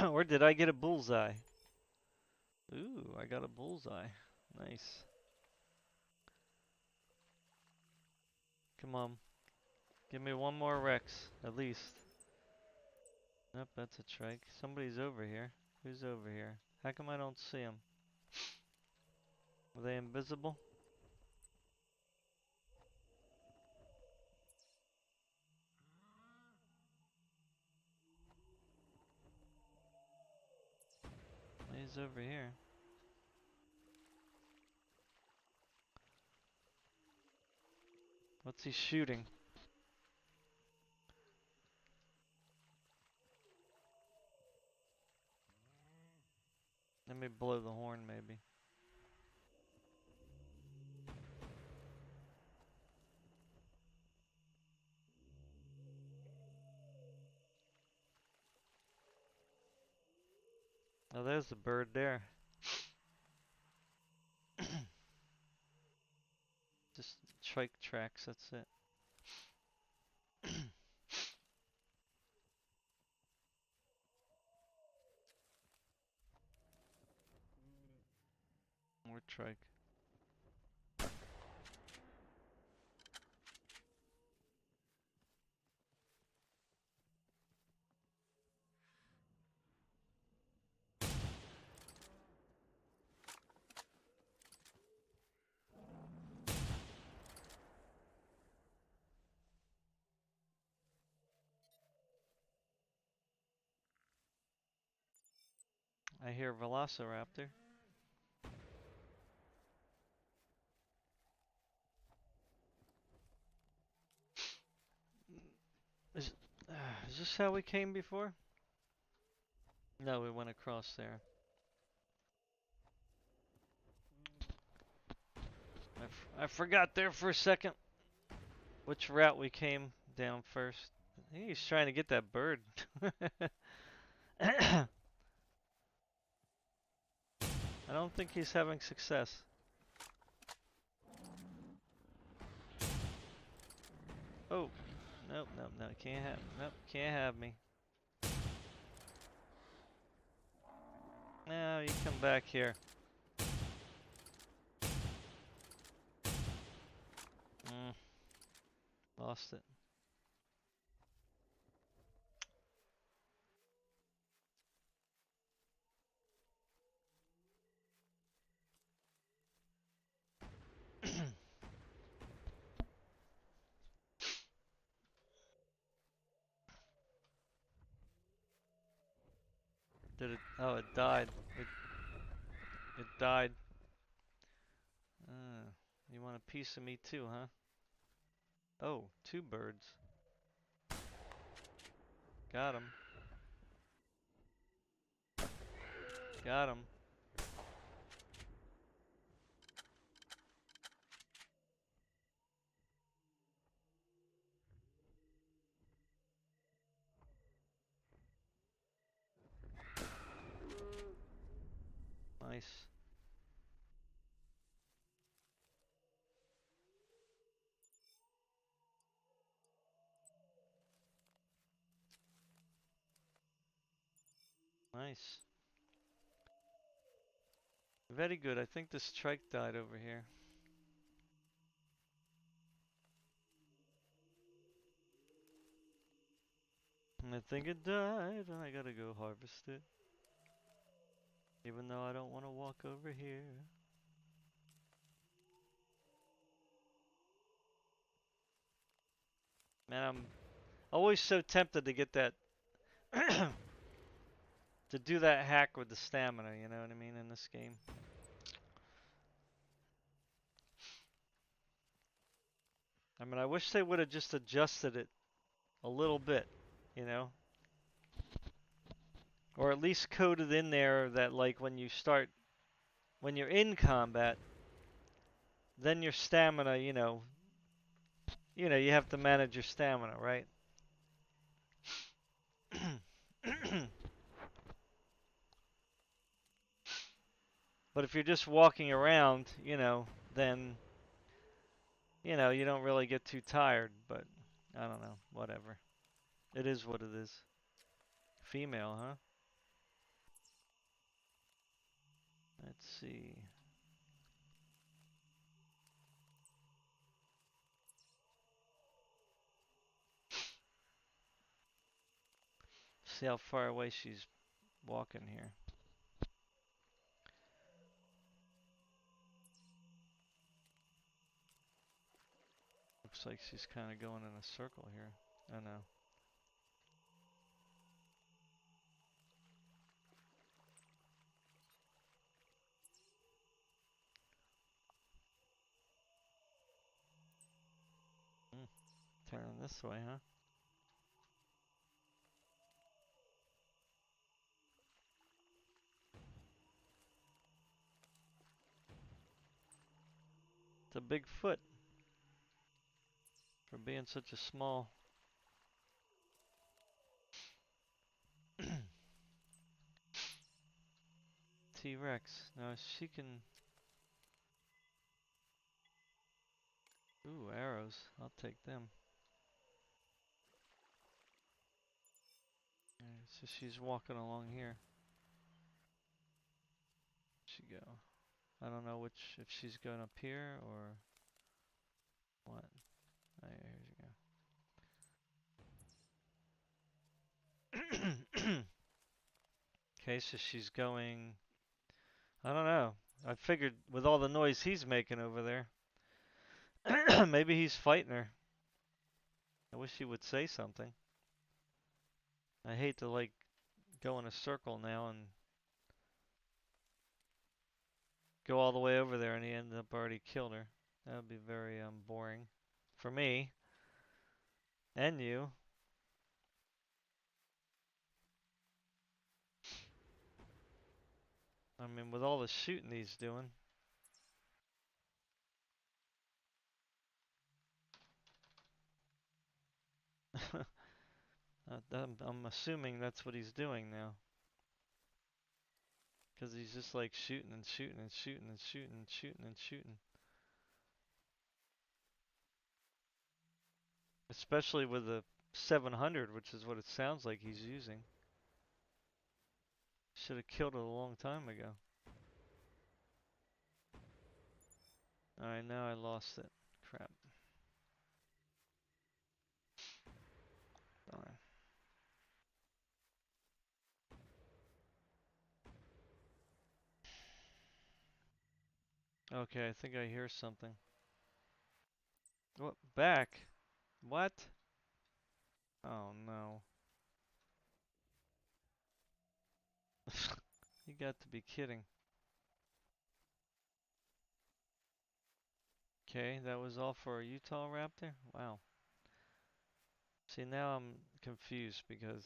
A: Or did I get a bullseye? Ooh, I got a bullseye. Nice. Come on. Give me one more Rex, at least. Nope, that's a trike. Somebody's over here. Who's over here? How come I don't see them? Are they invisible? He's over here. What's he shooting? Let me blow the horn, maybe. Oh, there's the bird there. Just trike tracks, that's it. More trike. I hear Velociraptor. Is this how we came before? No, we went across there. I forgot there for a second which route we came down first. I think he's trying to get that bird. I don't think he's having success. Oh, nope, can't have me. Now you come back here. Lost it. Did it? Oh, it died. It died. You want a piece of me too, huh? Oh, two birds. Got him. Got him. Nice. Nice. Very good. I think this trike died over here. I think it died, and I gotta go harvest it. Even though I don't want to walk over here. Man, I'm always so tempted to get that to do that hack with the stamina, you know what I mean, in this game. I mean, I wish they would have just adjusted it a little bit, you know? Or at least coded in there that, like, when you're in combat, then your stamina, you know, you have to manage your stamina, right? But if you're just walking around, then, you don't really get too tired, but I don't know, whatever. It is what it is. Female, huh? Let's see. See how far away she's walking here. Looks like she's kind of going in a circle here. I know. Turning this way, huh? It's a big foot for being such a small. T-Rex. Now she can. Ooh, arrows. I'll take them. So she's walking along here. She go. I don't know which, if she's going up here or what. Oh, yeah, here she go. Okay, so she's going. I don't know. I figured with all the noise he's making over there, maybe he's fighting her. I wish he would say something. I hate to like go in a circle now and go all the way over there and he ended up already killed her. That would be very boring for me and you. I mean, with all the shooting he's doing. I'm assuming that's what he's doing now. Because he's just like shooting and shooting and shooting and shooting and shooting and shooting. Especially with the 700, which is what it sounds like he's using. Should have killed it a long time ago. Alright, now I lost it. Crap. Darn. Okay, I think I hear something. What? Back? What? Oh no. You got to be kidding. Okay, that was all for a Utahraptor? Wow. See, now I'm confused because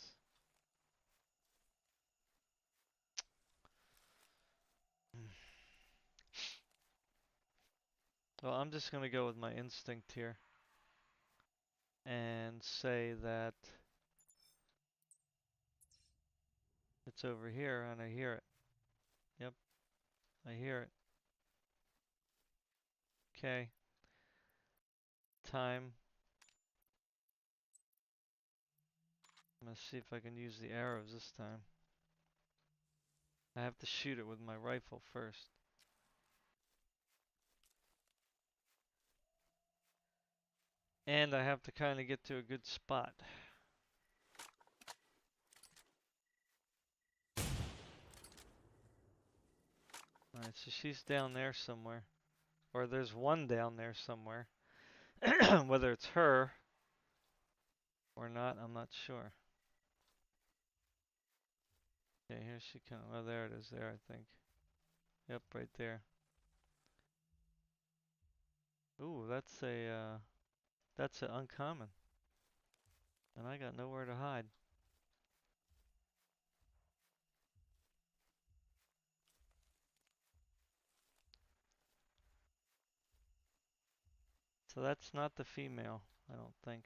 A: well, I'm just gonna go with my instinct here and say that it's over here and I hear it. Yep, I hear it. Okay. Time. I'm gonna see if I can use the arrows this time. I have to shoot it with my rifle first. And I have to kind of get to a good spot. Alright, so she's down there somewhere. Or there's one down there somewhere. Whether it's her or not, I'm not sure. Okay, here she comes. Oh, there it is there, I think. Yep, right there. Ooh, that's an uncommon. And I got nowhere to hide. So that's not the female, I don't think.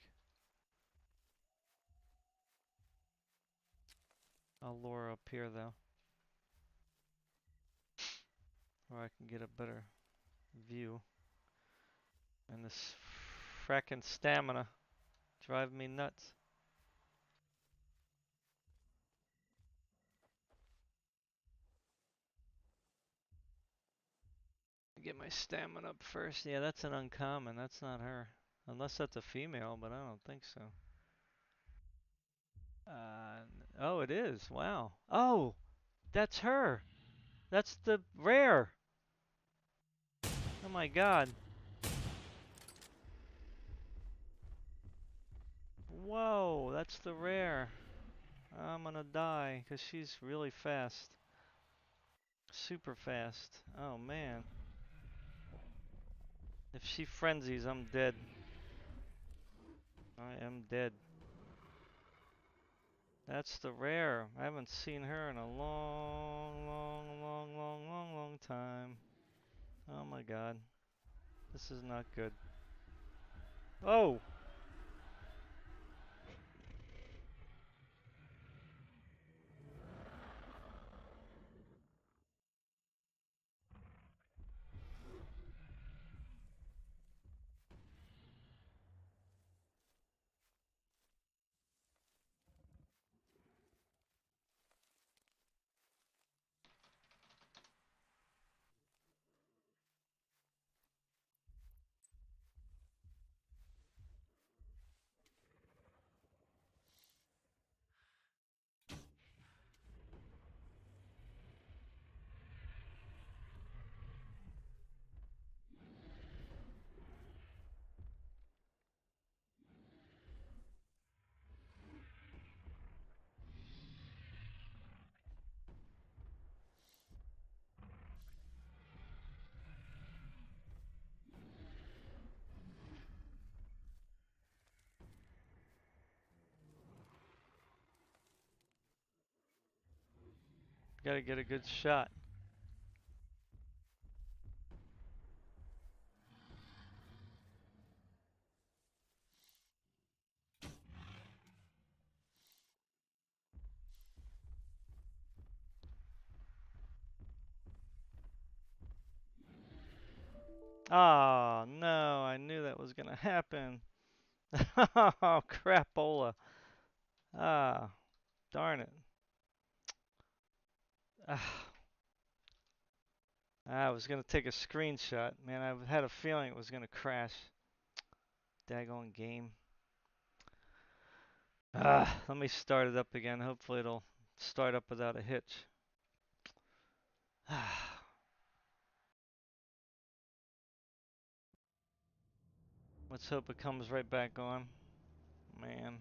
A: I'll lure up here though. Or I can get a better view. And this frackin' stamina drive me nuts. get my stamina up first. Yeah, that's an uncommon. That's not her. Unless that's a female, but I don't think so. Oh, it is. Wow. Oh, that's her. That's the rare. Oh my god. Whoa, that's the rare. I'm gonna die because she's really fast. Super fast. Oh man. If she frenzies, I'm dead. I am dead. That's the rare. I haven't seen her in a long time. Oh my god. This is not good. Oh! Gotta get a good shot. Oh no, I knew that was gonna happen. Oh crapola. Ah, darn it. Ah, I was gonna take a screenshot. Man, I had a feeling it was gonna crash. Daggone game. Ah, let me start it up again. Hopefully it'll start up without a hitch. Ah. Let's hope it comes right back on. Man.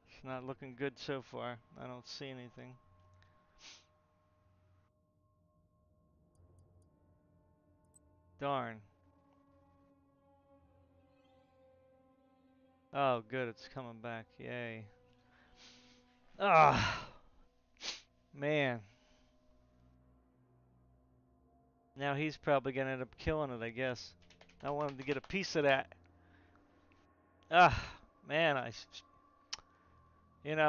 A: It's not looking good so far. I don't see anything. Darn. Oh, good, it's coming back. Yay. Ah, man. Now he's probably gonna end up killing it, I guess. I want him to get a piece of that. Ah, man, I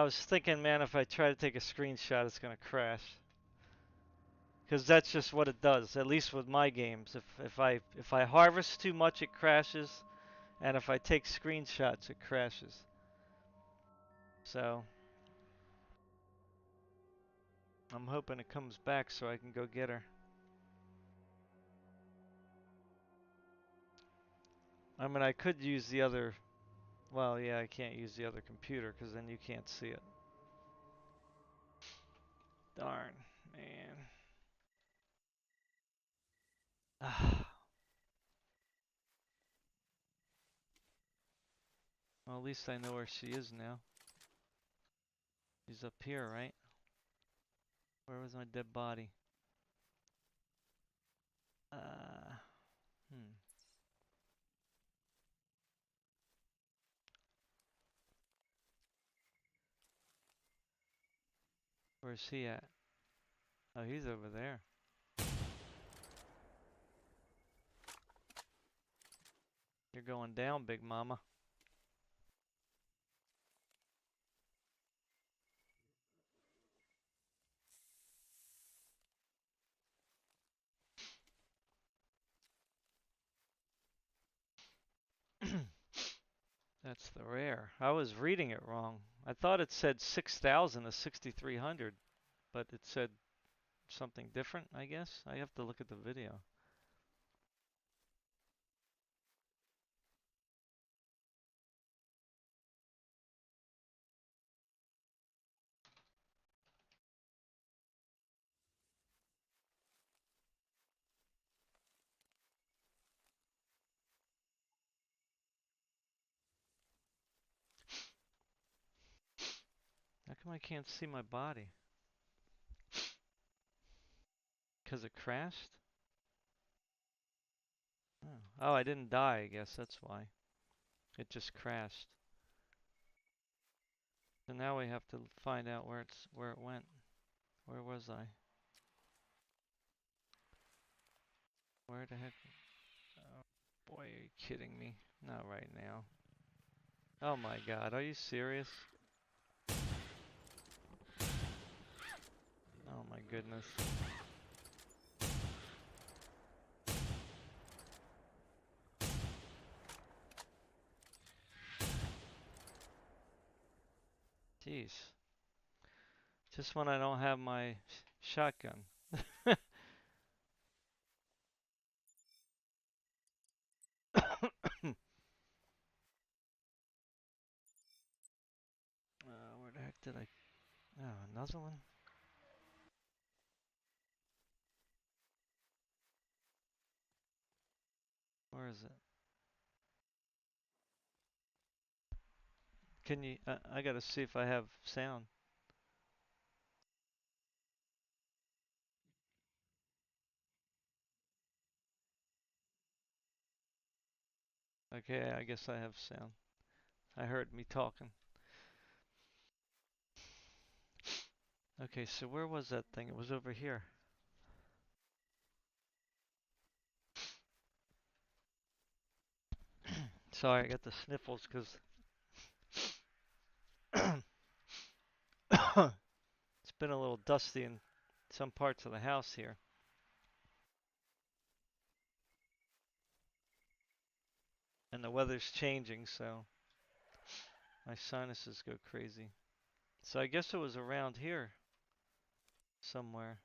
A: was thinking, man, if I try to take a screenshot, it's gonna crash. Because that's just what it does, at least with my games. If I harvest too much, it crashes, and if I take screenshots, it crashes. So I'm hoping it comes back so I can go get her. I mean, I could use the other. Well, yeah, I can't use the other computer because then you can't see it. Darn, man. Well, at least I know where she is now. She's up here, right? Where was my dead body? Uh, hmm. Where's he at? Oh, he's over there. You're going down, big mama. That's the rare. I was reading it wrong. I thought it said 6,000 to 6,300. but it said something different, I guess. I have to look at the video. How come I can't see my body? 'Cause it crashed? Oh, I didn't die, I guess that's why. It just crashed. So now we have to find out where it went. Where was I? Where the heck? Oh, boy, are you kidding me? Not right now. Oh my god, are you serious? Oh my goodness. Jeez. Just when I don't have my shotgun. Where the heck did I... Oh, another one? Where is it? Can you... I gotta see if I have sound. Okay, I guess I have sound. I heard me talking. Okay, so where was that thing? It was over here. Sorry, I got the sniffles because it's been a little dusty in some parts of the house here. And the weather's changing, so my sinuses go crazy. So I guess it was around here somewhere.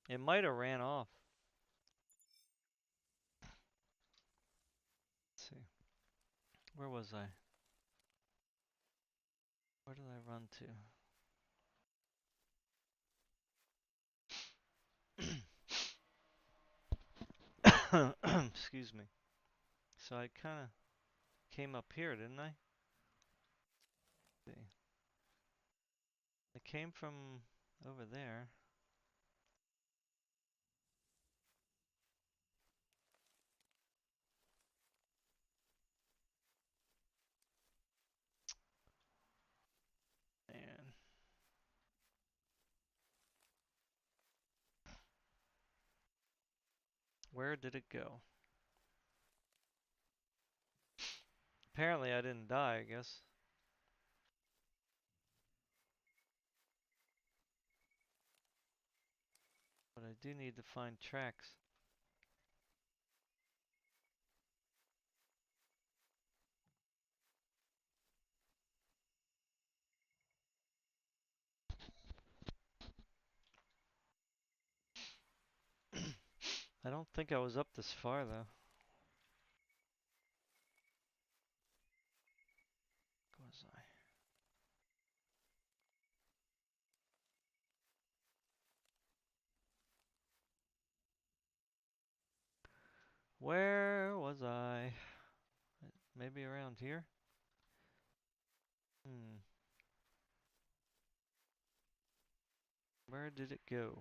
A: It might have ran off. Let's see. Where was I? Where did I run to? Excuse me. So I kind of came up here, didn't I? Let's see. I came from over there. And where did it go? Apparently I didn't die, I guess. But I do need to find tracks. I don't think I was up this far though. Was I? Where was I? Maybe around here? Where did it go?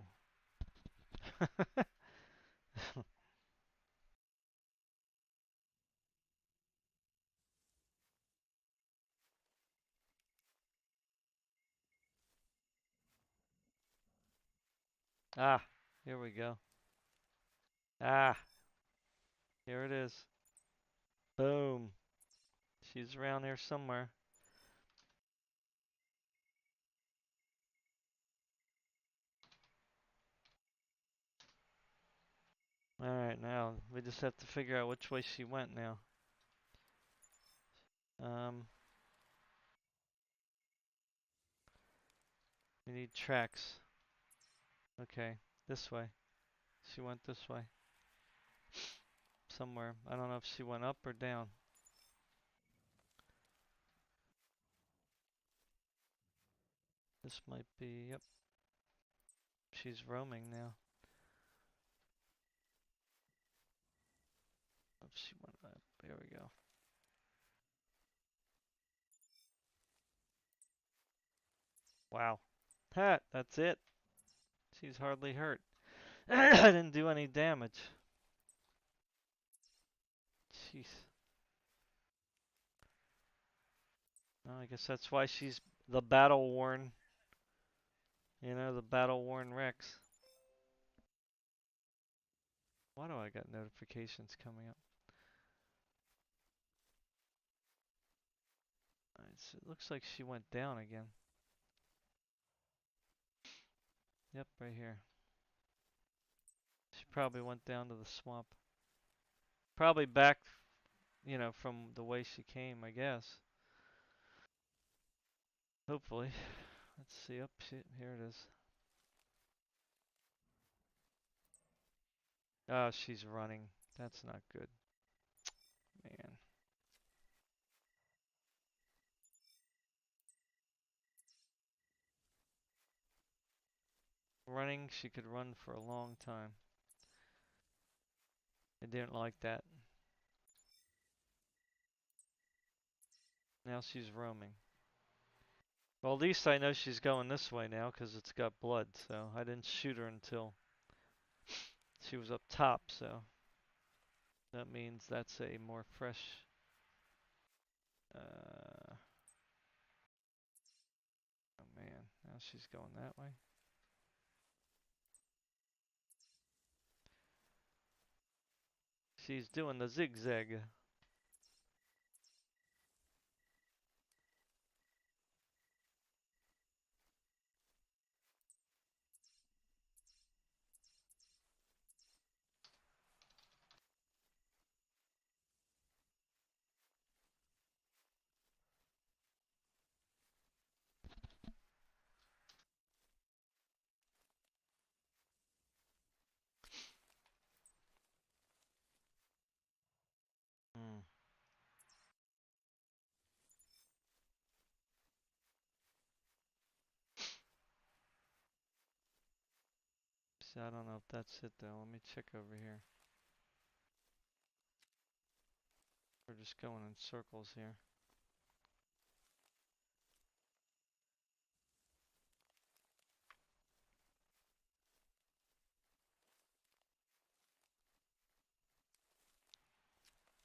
A: Ah, here we go. Ah, here it is. Boom. She's around here somewhere. Alright, now we just have to figure out which way she went now. We need tracks. Okay, this way. She went this way. Somewhere. I don't know if she went up or down. This might be, yep. She's roaming now. If she went up, there we go. Wow. That's it. She's hardly hurt. I didn't do any damage. Jeez. Well, I guess that's why she's the battle-worn, you know, the battle-worn Rex. Why do I got notifications coming up? Alright, so it looks like she went down again. Yep, right here. She probably went down to the swamp. Probably back, you know, from the way she came, I guess. Hopefully. Let's see. Up, here it is. Oh, she's running. That's not good. Man. Running, she could run for a long time. I didn't like that. Now she's roaming. Well, at least I know she's going this way now because it's got blood, so I didn't shoot her until she was up top, so that means that's a more fresh oh man, now she's going that way. She's doing the zigzag. Hmm. See, I don't know if that's it though. Let me check over here. We're just going in circles here.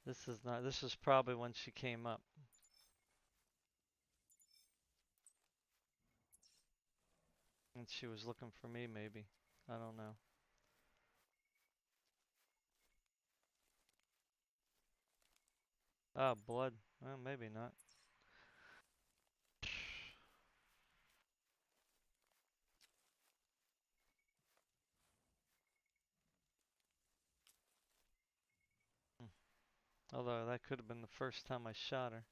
A: This is not, this is probably when she came up. And she was looking for me, maybe. I don't know. Ah, blood. Well, maybe not. Although that could have been the first time I shot her.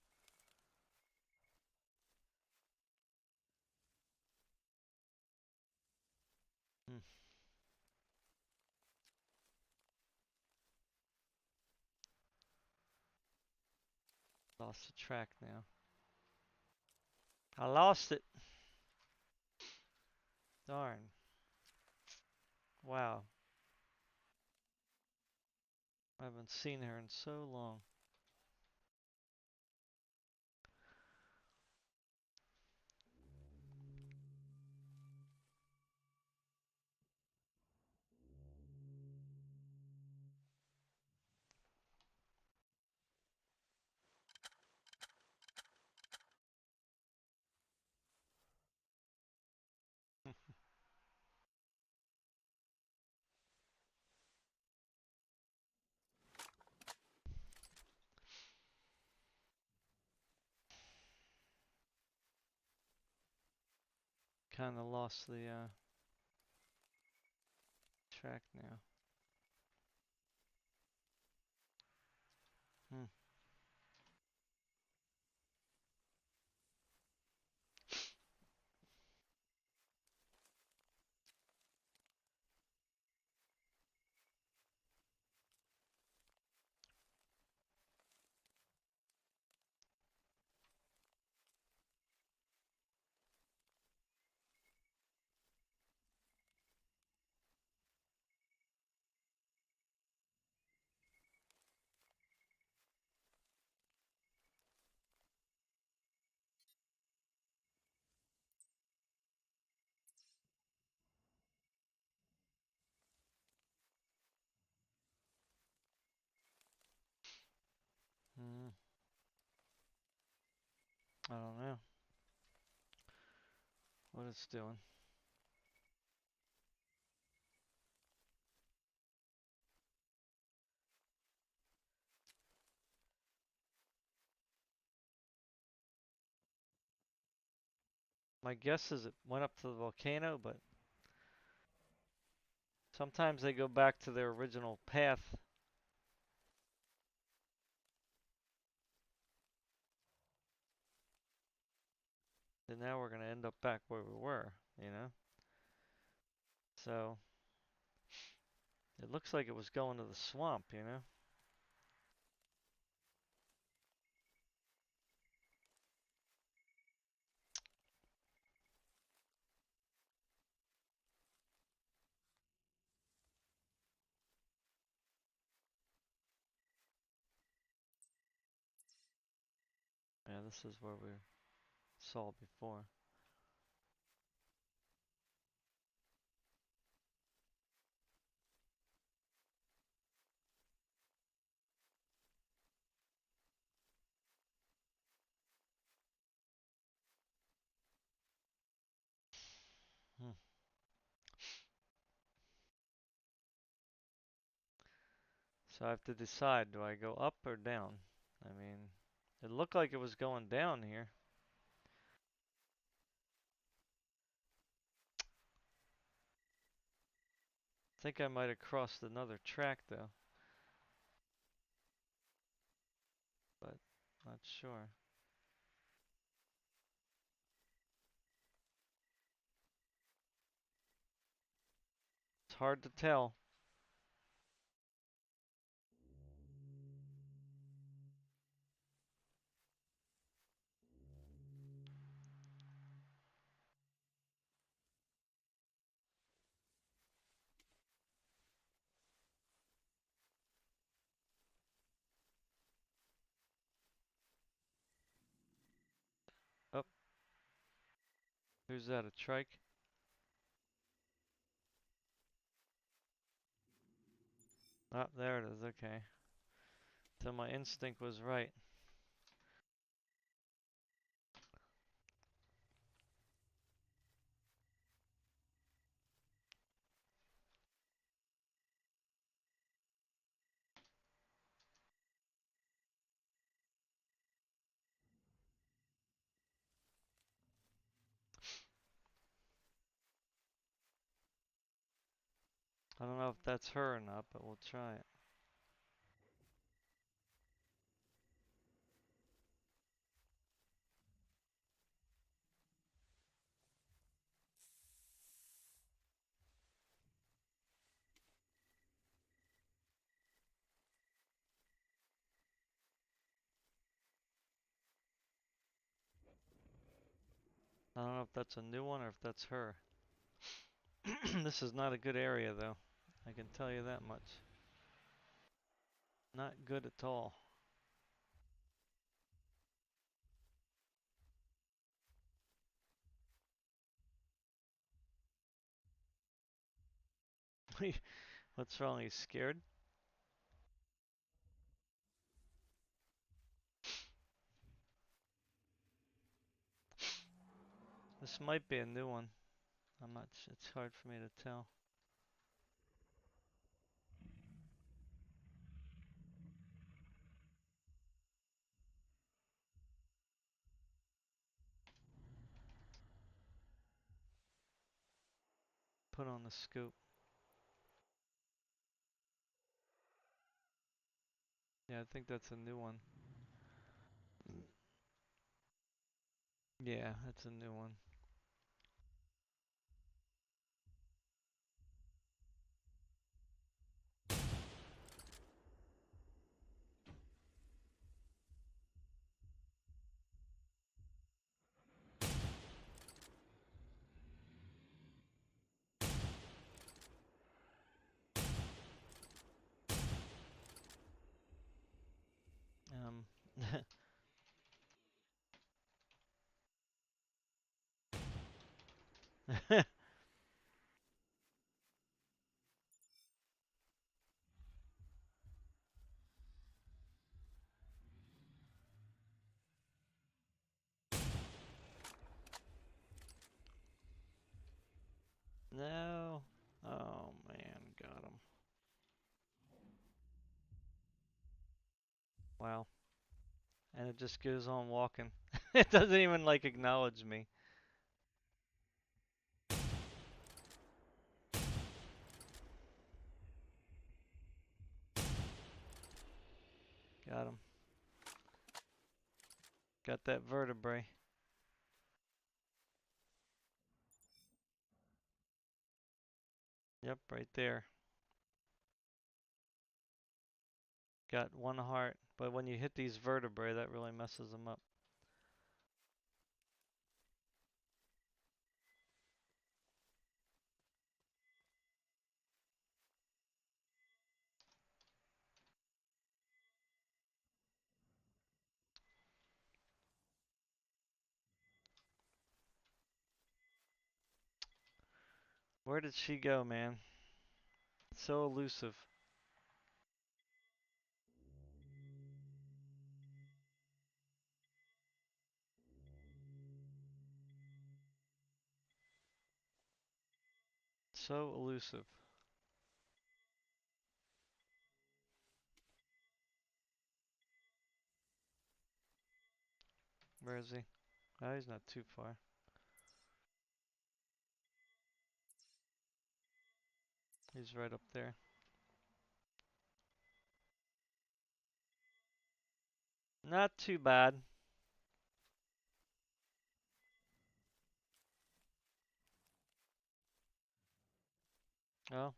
A: Hmm. Lost the track now. I lost it. Darn. Wow. I haven't seen her in so long. kind of lost the track now. Hmm. Hmm. I don't know what it's doing. My guess is it went up to the volcano, but sometimes they go back to their original path. And now we're gonna end up back where we were, you know? So it looks like it was going to the swamp, you know? Yeah, this is where we saw before. Hmm. So I have to decide, do I go up or down? I mean, it looked like it was going down here. I think I might have crossed another track though, but not sure. It's hard to tell. Oh, who's that, a trike? Ah, there it is, okay. So my instinct was right. I don't know if that's her or not, but we'll try it. I don't know if that's a new one or if that's her. This is not a good area though. I can tell you that much. Not good at all. What's wrong? He's scared? This might be a new one. I'm not. It's hard for me to tell. put on the scoop? Yeah, I think that's a new one. Yeah, that's a new one. Um, no. Oh man, got him. Wow. And it just goes on walking. It doesn't even like acknowledge me. Got him. Got that vertebrae. Yep, right there. Got one heart, but when you hit these vertebrae, that really messes them up. Where did she go, man? So elusive. So elusive. Where is he? Oh, he's not too far. He's right up there. Not too bad. Oh.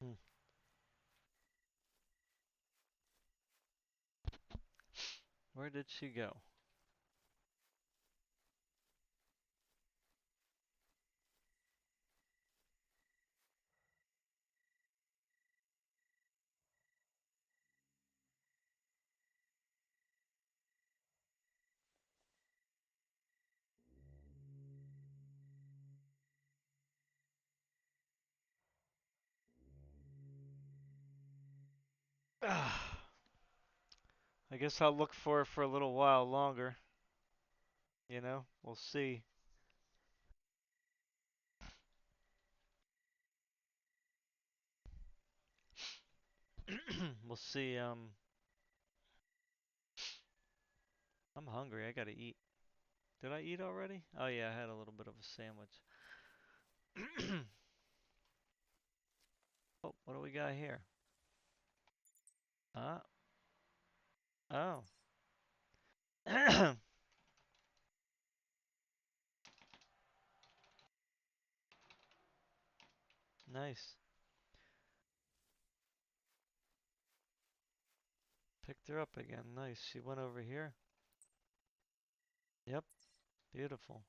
A: Hmm. Where did she go? I guess I'll look for her for a little while longer. You know, we'll see. We'll see. I'm hungry. I gotta eat. Did I eat already? Oh yeah, I had a little bit of a sandwich. Oh, what do we got here? Uh, oh. Nice. Picked her up again. Nice. She went over here. Yep. Beautiful.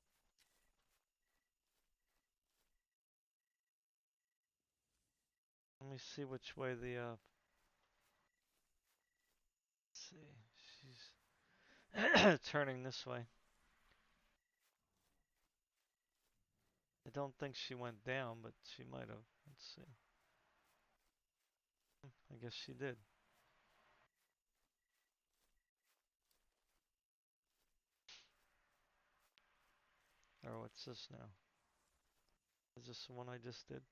A: Let me see which way the, let's see, she's turning this way. I don't think she went down, but she might have. Let's see. I guess she did. Or what's this now? Is this the one I just did?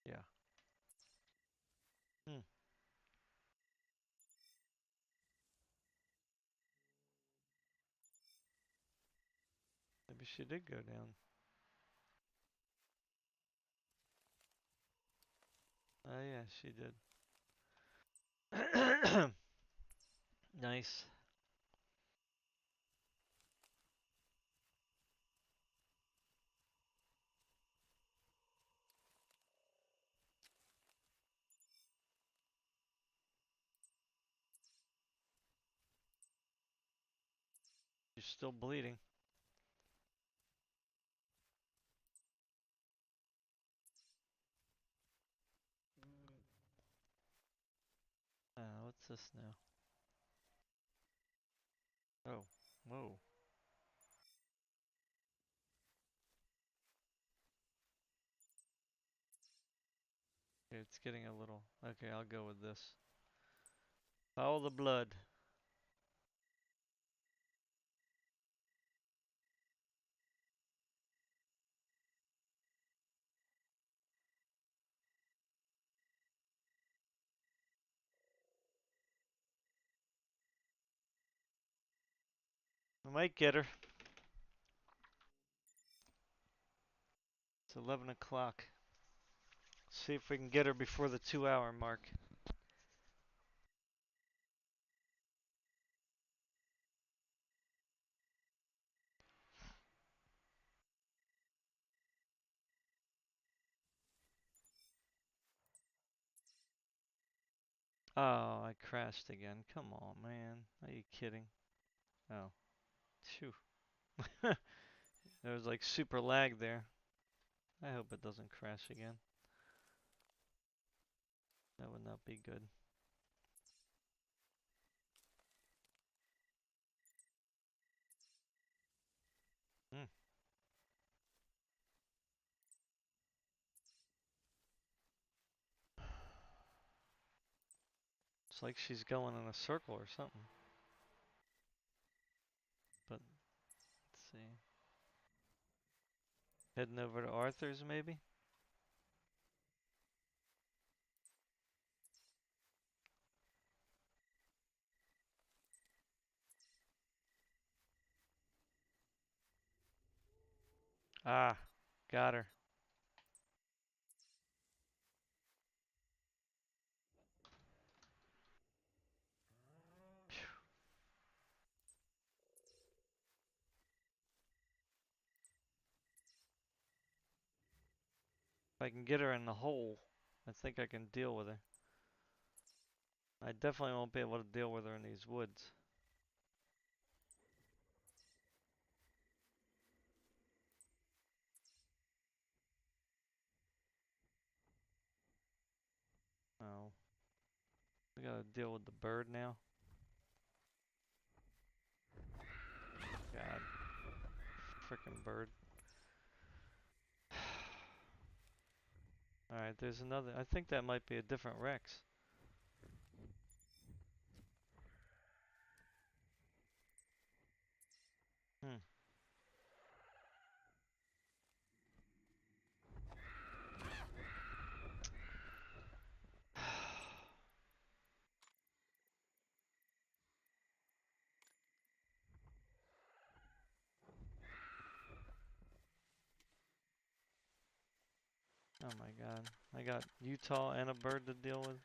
A: Yeah. Hmm. Maybe she did go down. Oh yeah, she did. Nice. She's still bleeding. What's this now? Oh, whoa. Okay, it's getting a little. Okay, I'll go with this. Follow the blood. I might get her. It's 11 o'clock. See if we can get her before the 2-hour mark. Oh, I crashed again. Come on, man. Are you kidding? Oh. Phew. There was like super lag there. I hope it doesn't crash again. That would not be good. Hmm. It's like she's going in a circle or something. But, let's see. Heading over to Arthur's, maybe? Ah, got her. Phew. If I can get her in the hole, I think I can deal with her. I definitely won't be able to deal with her in these woods. Oh. We gotta deal with the bird now. God. Frickin' bird. Alright, there's another. I think that might be a different Rex. Hmm. Oh my god. I got Utah and a bird to deal with.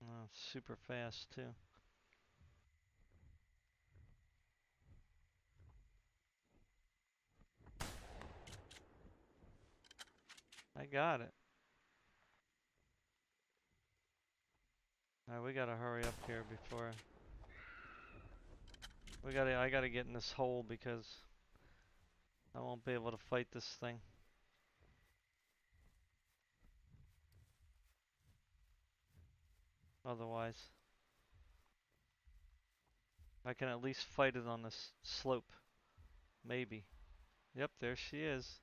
A: Oh, super fast too. I got it. Alright, we gotta hurry up here before I gotta get in this hole because I won't be able to fight this thing. Otherwise, I can at least fight it on this slope. Maybe. Yep, there she is.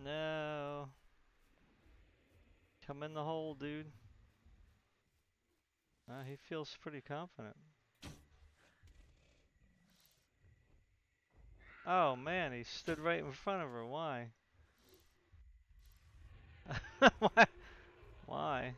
A: No. Come in the hole, dude. He feels pretty confident. Oh man, he stood right in front of her. Why? Why? Why?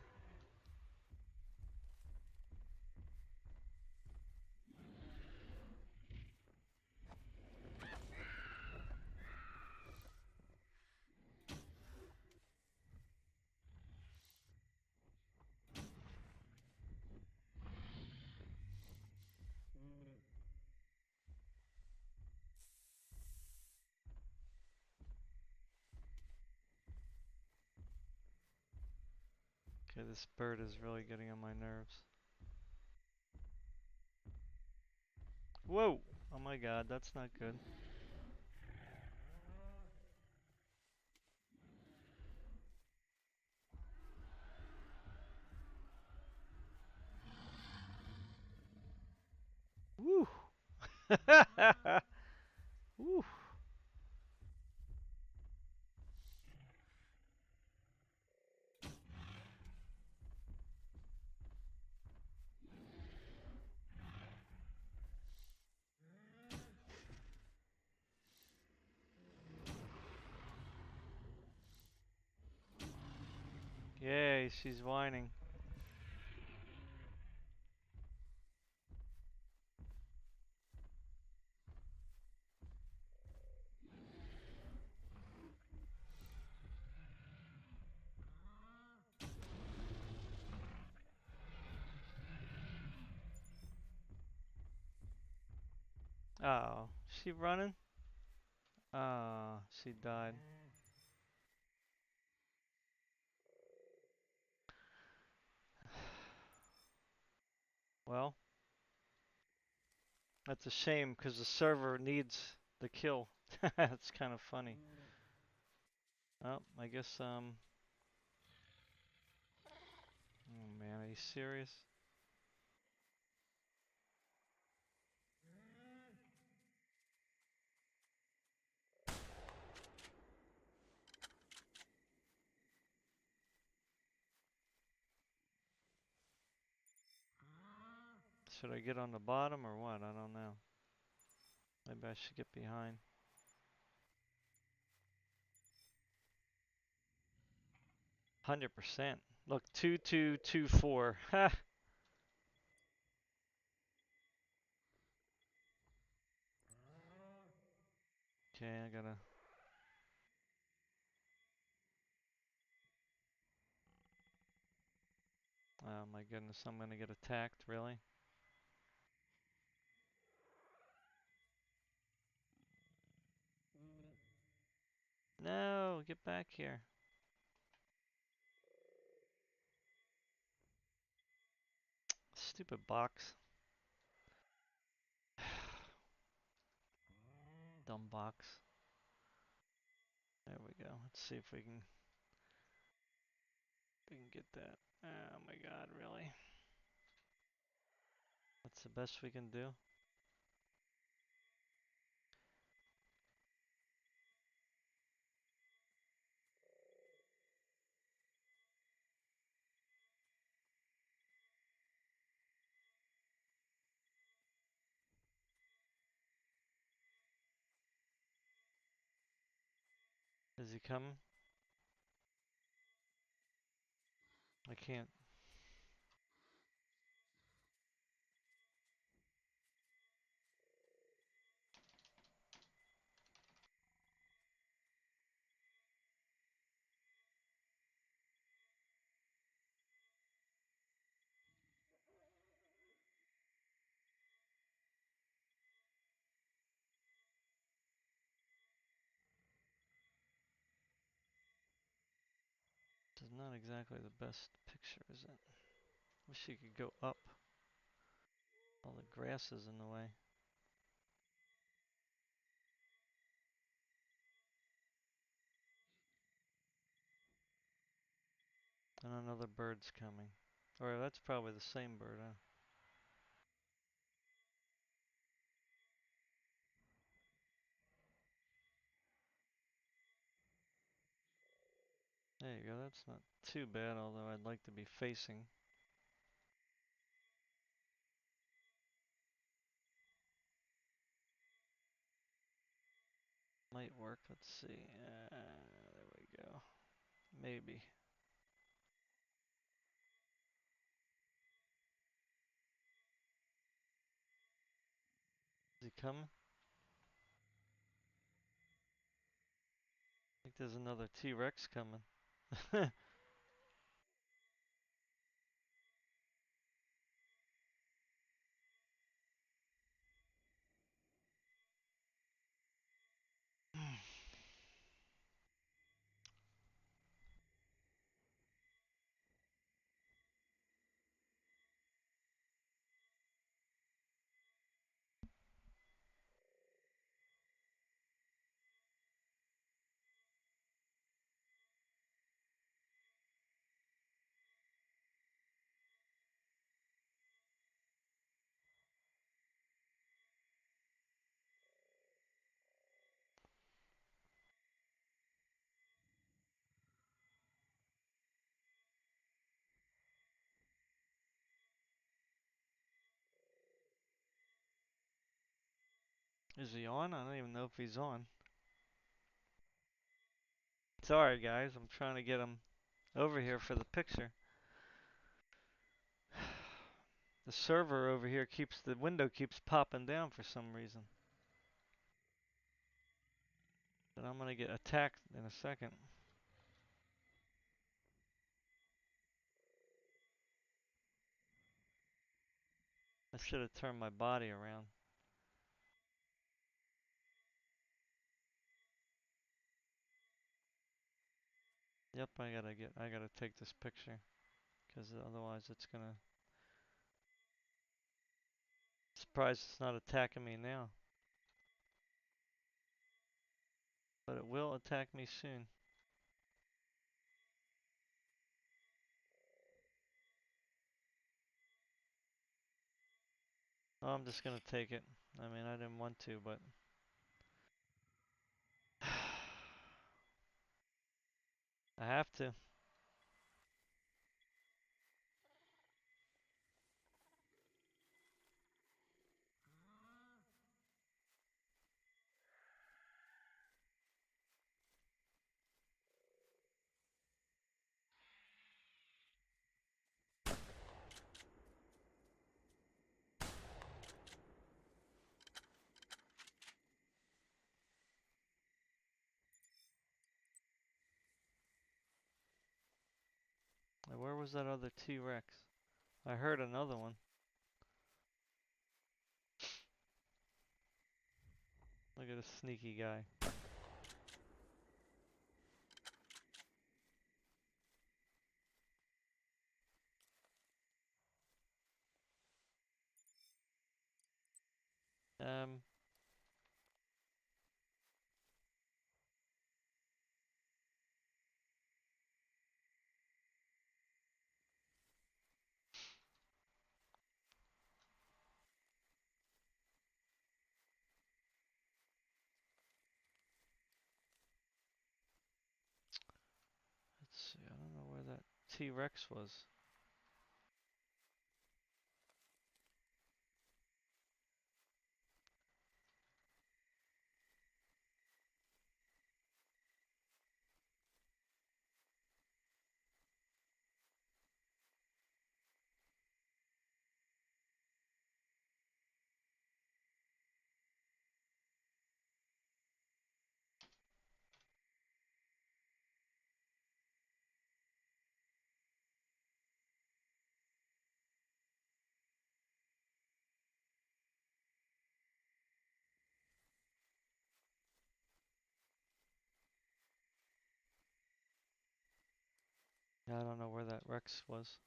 A: Okay, this bird is really getting on my nerves. Whoa! Oh my god, that's not good. Woo! Woo! Yay, she's whining. Oh, she running? Oh, she died. Well, that's a shame because the server needs the kill. That's kind of funny. Oh, I guess, oh man, are you serious? Should I get on the bottom or what? I don't know. Maybe I should get behind. 100%. Look, 2224. Ha! Okay, I gotta. Oh my goodness, I'm gonna get attacked, really? No, get back here. Stupid box. Dumb box. There we go. Let's see if we can get that. Oh my god, really? That's the best we can do? Is he coming? I can't. not exactly the best picture, is it? Wish you could go up. All the grass is in the way. And another bird's coming. Or that's probably the same bird, huh? There you go, that's not too bad, although I'd like to be facing. Might work, let's see. There we go. Maybe. Is he coming? I think there's another T-Rex coming. Is he on? I don't even know if he's on. Sorry guys, I'm trying to get him over here for the picture. The server over here the window keeps popping down for some reason. But I'm gonna get attacked in a second. I should have turned my body around. Yep, I gotta take this picture. Because otherwise it's gonna... Surprised it's not attacking me now. But it will attack me soon. Oh, I'm just gonna take it. I mean, I didn't want to, but... I have to. Where was that other T-Rex? I heard another one. Look at this sneaky guy. Um, let's see, I don't know where that T-Rex was. Yeah, I don't know where that Rex was.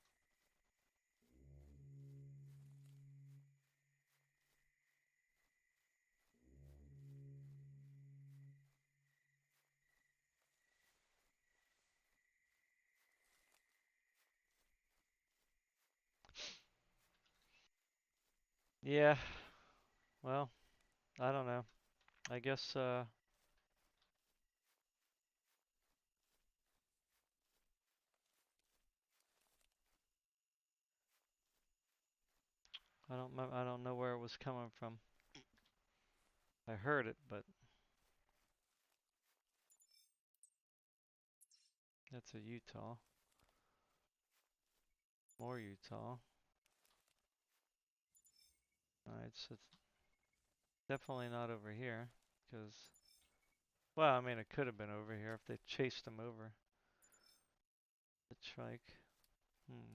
A: Yeah, well, I don't know. I guess, I don't know where it was coming from. I heard it, but that's a Utah. More Utah. Alright, so it's definitely not over here, because, well, I mean, it could have been over here if they chased him over. The trike. Hmm.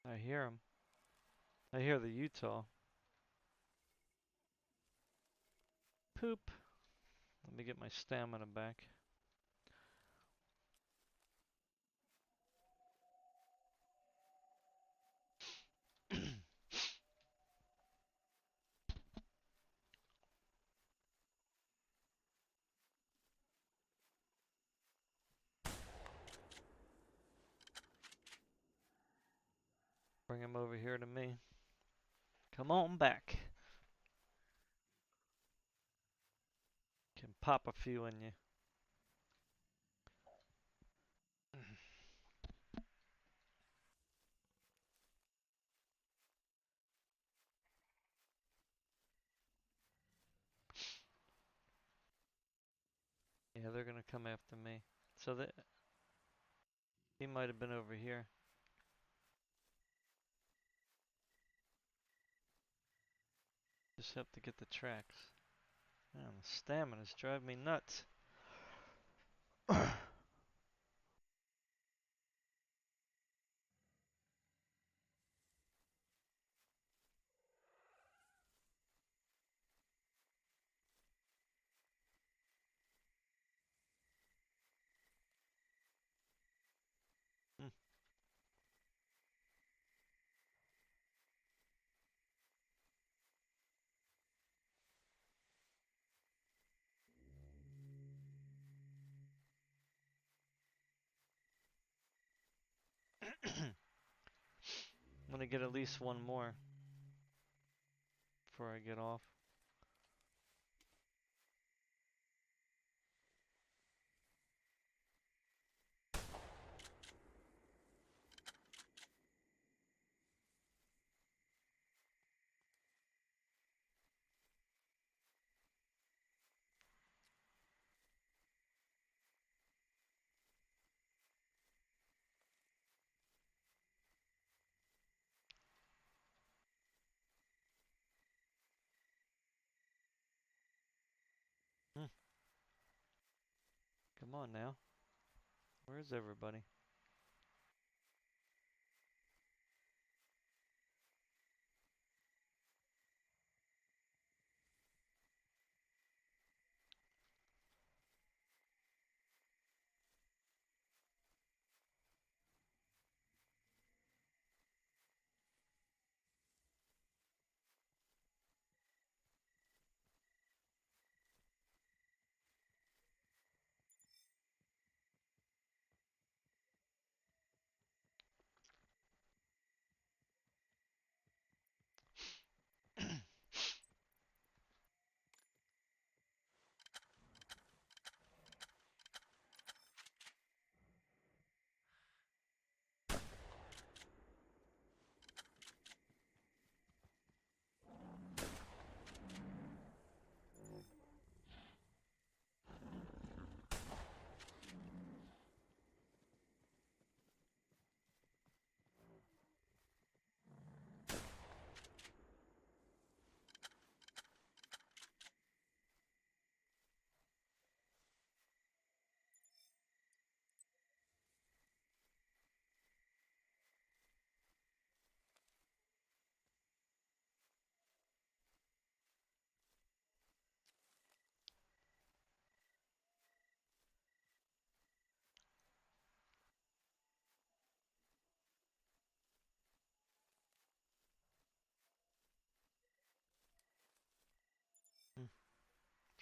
A: I hear him. I hear the Utah. Poop. Let me get my stamina back. Bring him over here to me. Come on back. Can pop a few in you. Yeah, they're gonna come after me. So that he might have been over here. Just have to get the tracks. Man, the stamina's driving me nuts. Hmm. I'm gonna get at least one more before I get off. Hmm. Come on now. Where's everybody?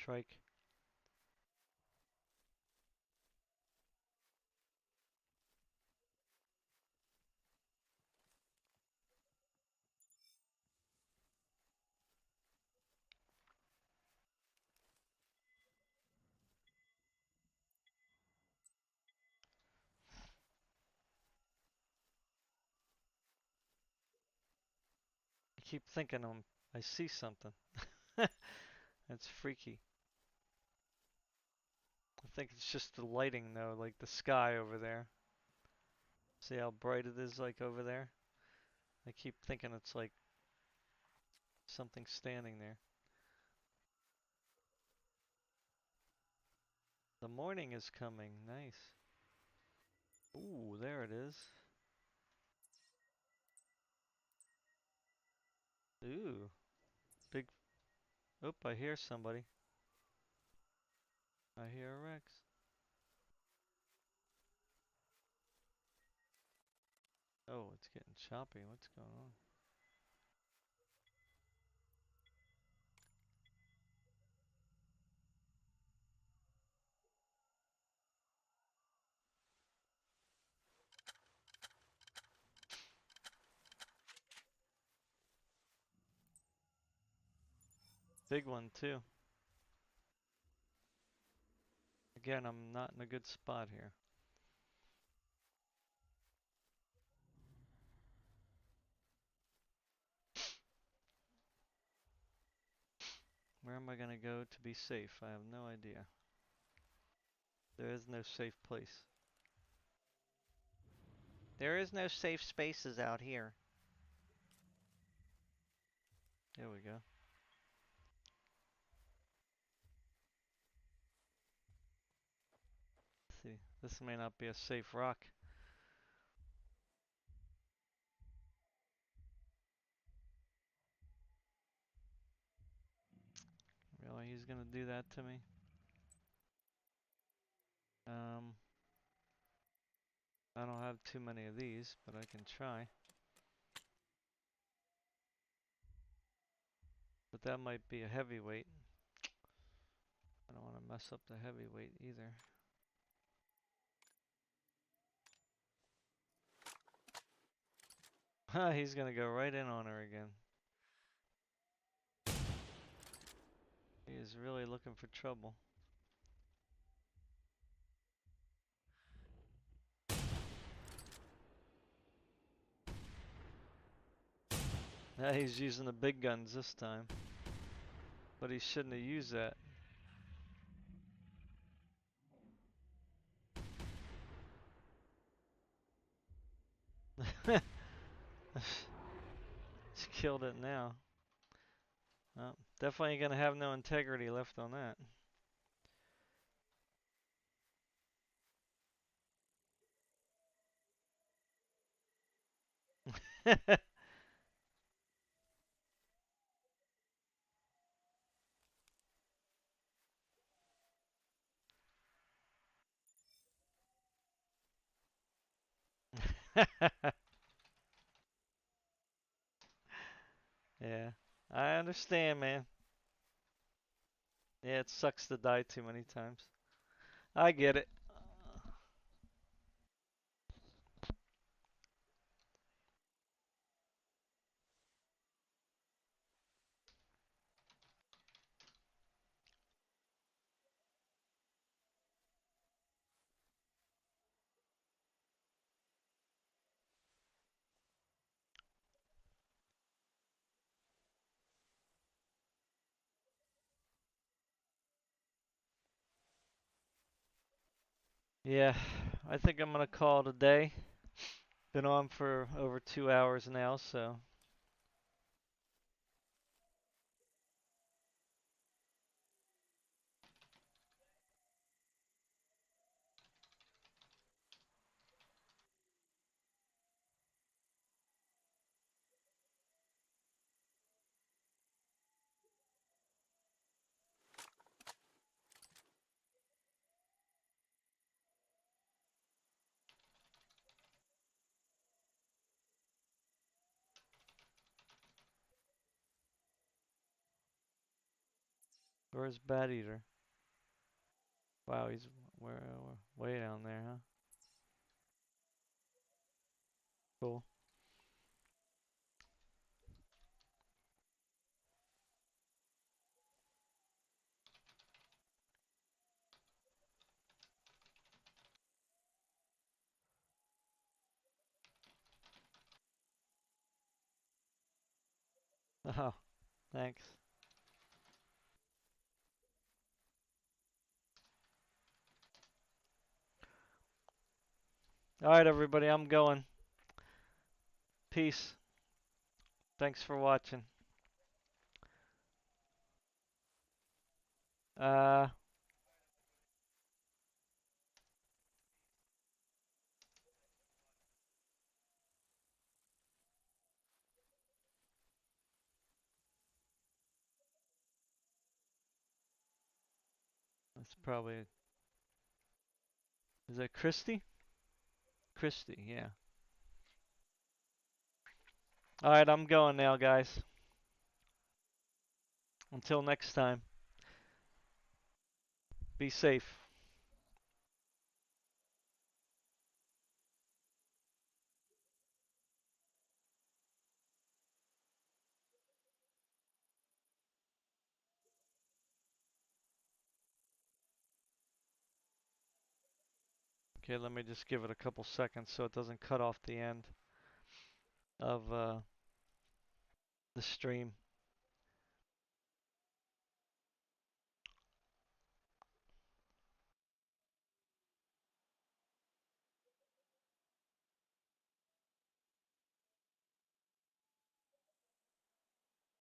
A: Trike. I keep thinking I see something. That's freaky. I think it's just the lighting though, like the sky over there. See how bright it is like over there? I keep thinking it's like something standing there. The morning is coming. Nice. Ooh, there it is. Ooh, big. Oop, I hear somebody. I hear a Rex. Oh, it's getting choppy. What's going on? Big one too. Again, I'm not in a good spot here. Where am I gonna go to be safe? I have no idea. There is no safe place. There is no safe spaces out here. There we go. Let's see, this may not be a safe rock. Really, he's gonna do that to me? I don't have too many of these, but I can try. But that might be a heavyweight. I don't want to mess up the heavyweight either. He's gonna go right in on her again. He is really looking for trouble. He's using the big guns this time. But he shouldn't have used that. He's killed it now. Well, definitely gonna have no integrity left on that. Yeah, I understand, man. Yeah, it sucks to die too many times. I get it. Yeah, I think I'm gonna call it a day. Been on for over 2 hours now, so. Where's Bat Eater? Wow, he's way down there, huh? Cool. Oh, thanks. All right, everybody, I'm going. Peace. Thanks for watching. Uh, that's probably. Is that Christy? Christy, yeah. All right, I'm going now, guys. Until next time, be safe. Okay, let me just give it a couple seconds so it doesn't cut off the end of the stream.